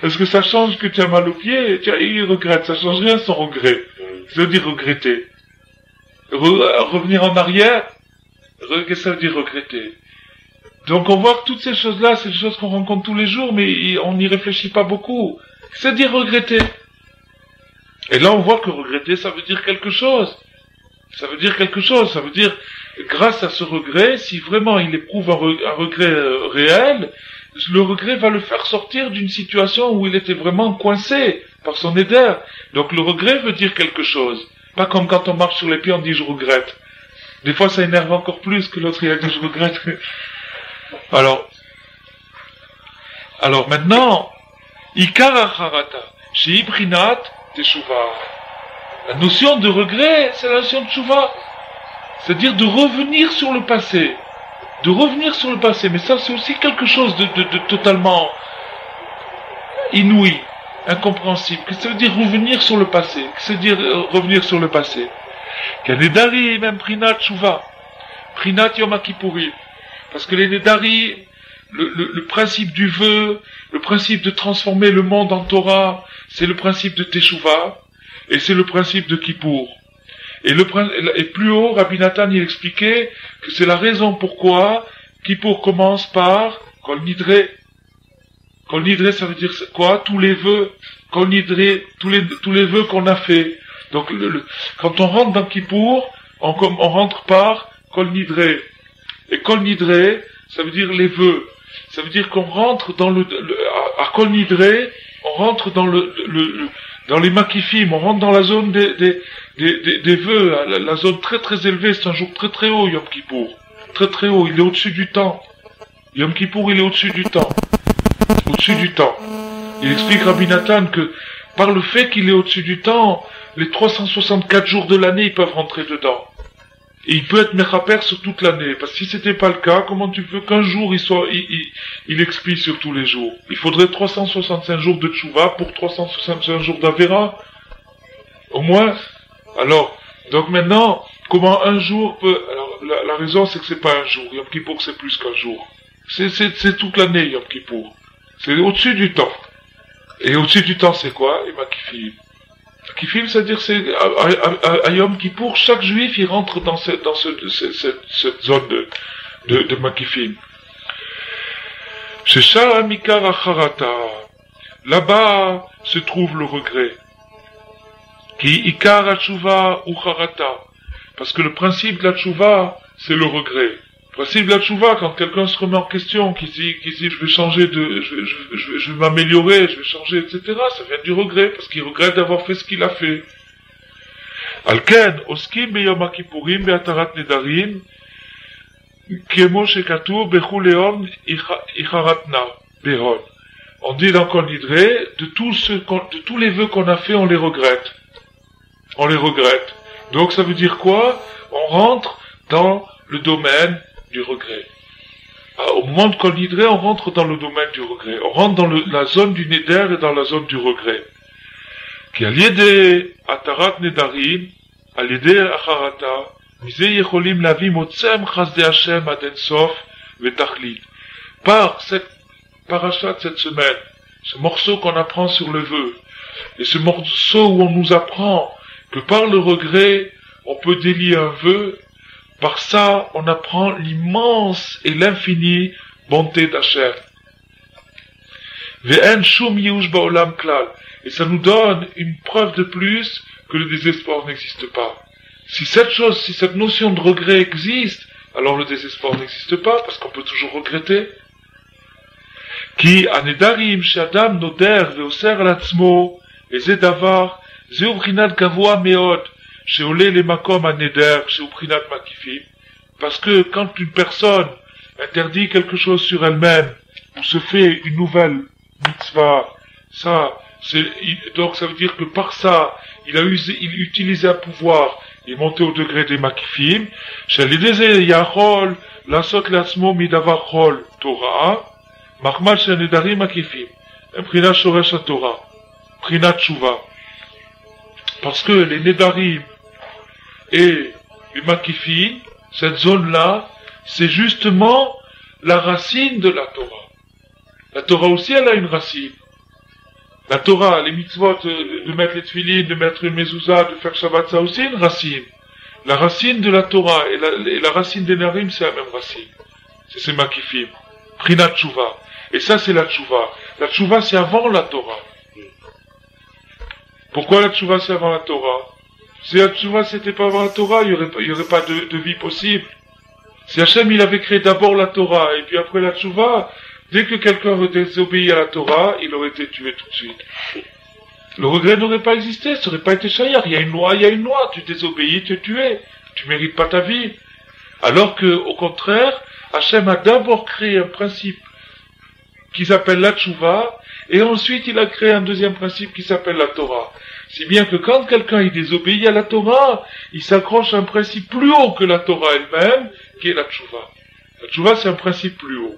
Est-ce que ça change que tu as mal aux pieds? Il regrette. Ça change rien, son regret. Ça veut dire regretter. Revenir en arrière. Qu'est-ce que ça veut dire regretter? Donc on voit que toutes ces choses-là, c'est des choses qu'on rencontre tous les jours, mais on n'y réfléchit pas beaucoup. C'est dire regretter. Et là on voit que regretter, ça veut dire quelque chose. Ça veut dire quelque chose. Ça veut dire, grâce à ce regret, si vraiment il éprouve un regret réel, le regret va le faire sortir d'une situation où il était vraiment coincé par son éder. Donc le regret veut dire quelque chose. Pas comme quand on marche sur les pieds, on dit je regrette. Des fois ça énerve encore plus que l'autre il a dit je regrette. Alors maintenant, Ikar Acharata, chez Ibrinat Teshuva. La notion de regret, c'est la notion de Teshuva. C'est-à-dire de revenir sur le passé. De revenir sur le passé. Mais ça, c'est aussi quelque chose de totalement inouï, incompréhensible. Qu'est-ce que ça veut dire revenir sur le passé? Qu'est-ce que ça veut dire revenir sur le passé? Kanedari, même Prinat Teshuva. Prinat Yom Kippourim. Parce que les Nedarim, le principe du vœu, le principe de transformer le monde en Torah, c'est le principe de Teshuvah, et c'est le principe de Kippour. Et plus haut, Rabbi Nathan, il expliquait que c'est la raison pourquoi Kippour commence par Kol Nidre. Kol Nidre, ça veut dire quoi? Tous les vœux, Kol Nidre, tous les vœux qu'on a fait. Donc, quand on rentre dans Kippour, on rentre par Kol Nidre. Et Kol Nidre, ça veut dire les vœux. Ça veut dire qu'on rentre à Kol Nidre, on rentre dans les Makifim, on rentre dans la zone des vœux, la zone très très élevée, c'est un jour très très haut, Yom Kippour. Très très haut, il est au-dessus du temps. Yom Kippour, il est au-dessus du temps. Au-dessus du temps. Il explique Rabbi Nathan que, par le fait qu'il est au-dessus du temps, les 364 jours de l'année, ils peuvent rentrer dedans. Et il peut être mechaper sur toute l'année. Parce que si c'était pas le cas, comment tu veux qu'un jour il expie sur tous les jours? Il faudrait 365 jours de tchouva pour 365 jours d'avera. Au moins. Alors, donc maintenant, comment un jour peut, alors, la raison c'est que c'est pas un jour. Yom Kippour c'est plus qu'un jour. C'est toute l'année, Yom Kippour. C'est au-dessus du temps. Et au-dessus du temps c'est quoi? Les Makifim. Kifim, c'est-à-dire, à Yom Kippour, chaque juif, il rentre dans cette zone de Makifim. Chez Shara Mikar Acharata, là-bas se trouve le regret. Ki Ikar Atshuva ou Charata. Parce que le principe de la Tshuva, c'est le regret. Le principe de la Tshuva, quand quelqu'un se remet en question, qui dit, je vais changer je vais m'améliorer, je vais changer, etc., ça vient du regret, parce qu'il regrette d'avoir fait ce qu'il a fait. Alken, oskim beyom kippourim be'atarat nedarim, kemo shekatu bechou leom icharatna, beron. On dit dans Kol Nidre, de tous les vœux qu'on a fait, on les regrette. On les regrette. Donc ça veut dire quoi? On rentre dans le domaine du regret. Au moment de Kol Nidre, on rentre dans le domaine du regret. On rentre dans la zone du Neder et dans la zone du regret. Qui al-yede atarat nedarim, al-yede acharata, misé yecholim lavi motzem chasde Hashem ad ensof vetachlit. Par cette paracha de cette semaine, ce morceau qu'on apprend sur le vœu, Et ce morceau où on nous apprend que par le regret, on peut délier un vœu, par ça, on apprend l'immense et l'infinie bonté d'Hachem. Ve'en shum yush ba'olam klal. Et ça nous donne une preuve de plus que le désespoir n'existe pas. Si cette notion de regret existe, alors le désespoir n'existe pas, parce qu'on peut toujours regretter. Ki anedarim she'adam noder ve'oser al atzmo, eze davar, ze ubrinat gavoa meod, she'ole le makom aneder, she'ubrinat makifim. Parce que quand une personne interdit quelque chose sur elle-même, ou se fait une nouvelle mitzvah, donc ça veut dire que par ça, il utilisé un pouvoir, il est monté au degré des makifim, she'alideze yachol, lasot l'atzmo midavar chol Torah, Mahmal she'nedarim makifim, prinat shoresh Torah, prinat tshuva. Parce que les nedarim et les makifim, cette zone-là, c'est justement la racine de la Torah. La Torah aussi, elle a une racine. La Torah, les mitzvot, de mettre les tefilines, de mettre une mezouza, de faire Shabbat, ça aussi une racine. La racine de la Torah et la racine des nedarim, c'est la même racine. C'est ces makifim. Prinat tshuva. Et ça, c'est la tshuva. La tshuva, c'est avant la Torah. Pourquoi la tshuva, c'est avant la Torah? Si la tshuva, c'était pas avant la Torah, il y aurait pas de vie possible. Si Hachem, il avait créé d'abord la Torah, et puis après la tshuva, dès que quelqu'un aurait désobéi à la Torah, il aurait été tué tout de suite. Le regret n'aurait pas existé, ça n'aurait pas été shayar. Il y a une loi, tu désobéis, tu es tué. Tu mérites pas ta vie. Alors que, au contraire, Hachem a d'abord créé un principe qui s'appelle la tshuva, et ensuite il a créé un deuxième principe qui s'appelle la Torah. Si bien que quand quelqu'un il désobéit à la Torah, il s'accroche à un principe plus haut que la Torah elle-même, qui est la tshuva. La tshuva, c'est un principe plus haut.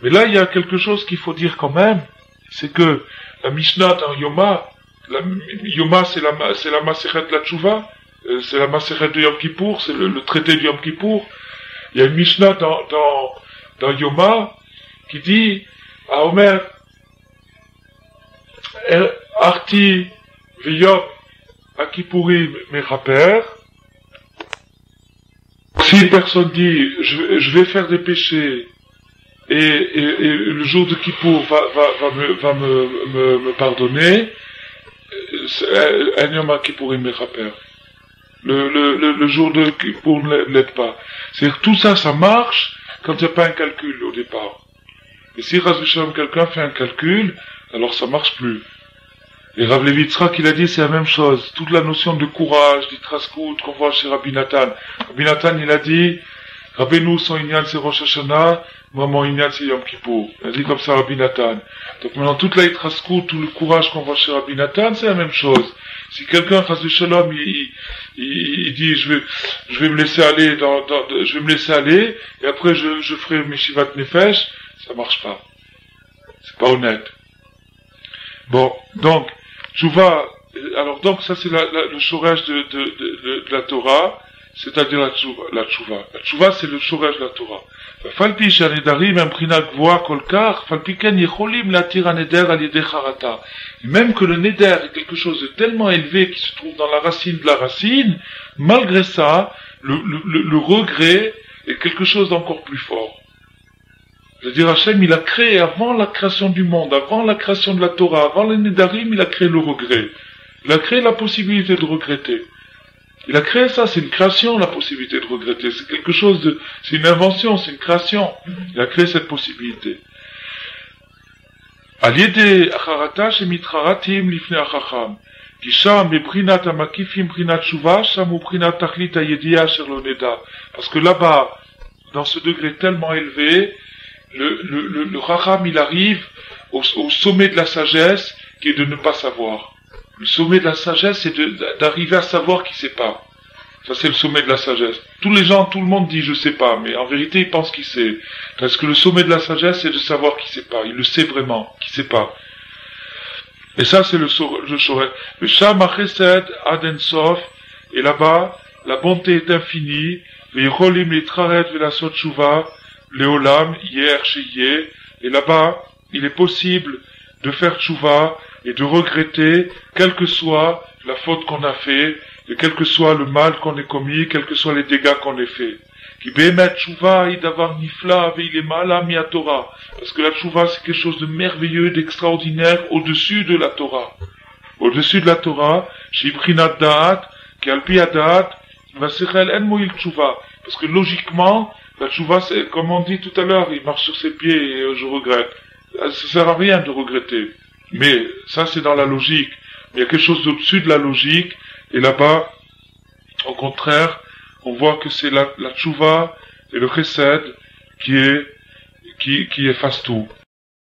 Mais là, il y a quelque chose qu'il faut dire quand même, c'est que la Mishnah dans Yoma, c'est la Masechet de la tshuva, c'est la Masechet de Yom Kippour, c'est le traité de Yom Kippour. Il y a une Mishnah dans Yoma qui dit à Omer, Arti v'yom akipurim mechaper. Si une personne dit, je vais faire des péchés, et le jour de Kippour va me pardonner, un yom akipurim mechaper. Le jour de Kippour ne l'aide pas. C'est-à-dire tout ça, ça marche quand il n'y a pas un calcul au départ. Et si quelqu'un fait un calcul, alors ça marche plus. Et Rav Levi Yitzhak, il a dit, c'est la même chose. Toute la notion de courage, d'Itraskout, qu'on voit chez Rabbi Nathan. Rabbi Nathan, il a dit, Rabbeinu, son Inyan, c'est Rosh Hashanah, moi, mon Inyan, c'est Yom Kippour. Il a dit comme ça Rabbi Nathan. Donc maintenant, toute la Itraskout, tout le courage qu'on voit chez Rabbi Nathan, c'est la même chose. Si quelqu'un, Chas v'Shalom, il dit, je vais me laisser aller je vais me laisser aller, et après je ferai mes Shivat Nefesh, ça marche pas. C'est pas honnête. Bon, donc, Tshuva, alors donc ça c'est le shoraj de la Torah, c'est-à-dire la Tshuva. La Tshuva c'est le shoraj de la Torah. Falpi shanedarim imprinat gvoa kolkar, falpi ken yecholim latir aneder al yedei charata. Même que le neder est quelque chose de tellement élevé qui se trouve dans la racine de la racine, malgré ça, le regret est quelque chose d'encore plus fort. C'est-à-dire Hachem, il a créé avant la création du monde, avant la création de la Torah, avant les Nedarim, il a créé le regret. Il a créé la possibilité de regretter. Il a créé ça, c'est une création, la possibilité de regretter. C'est quelque chose c'est une invention, c'est une création. Il a créé cette possibilité. Aliede acharata shemitraratim lifnei achacham. Kisham beprinat amakifim prinat tshuva, sham prinat tachlit hayediah asher lo neda. Parce que là-bas, dans ce degré tellement élevé, le Chacham, il arrive au sommet de la sagesse, qui est de ne pas savoir. Le sommet de la sagesse, c'est d'arriver à savoir qu'il sait pas. Ça, c'est le sommet de la sagesse. Tout le monde dit je sais pas, mais en vérité, il pense qu'il sait. Parce que le sommet de la sagesse, c'est de savoir qu'il sait pas. Il le sait vraiment, qu'il sait pas. Et ça, c'est le Shoreh. Le Sham HaChesed Ad En Sof, et là-bas, la bonté est infinie. Ve'yicholim litraret ve'lasot tshuva, Léolam, hier, chez Yé, et là-bas, il est possible de faire tshuva, et de regretter, quelle que soit la faute qu'on a fait, et quel que soit le mal qu'on ait commis, quels que soient les dégâts qu'on ait fait. Qui bémet tchouva et d'avoir nifla il est mala mi Torah. Parce que la tchouva c'est quelque chose de merveilleux, d'extraordinaire, au-dessus de la Torah. Au-dessus de la Torah, chez Ibrinat Da'at, qui alpi Da'at, Vasechel en moïl tchouva. Parce que logiquement, la tchouva, c'est, comme on dit tout à l'heure, il marche sur ses pieds et je regrette. Ça sert à rien de regretter. Mais, ça c'est dans la logique. Mais il y a quelque chose au-dessus de la logique, et là-bas, au contraire, on voit que c'est la tchouva et le chesed qui efface tout.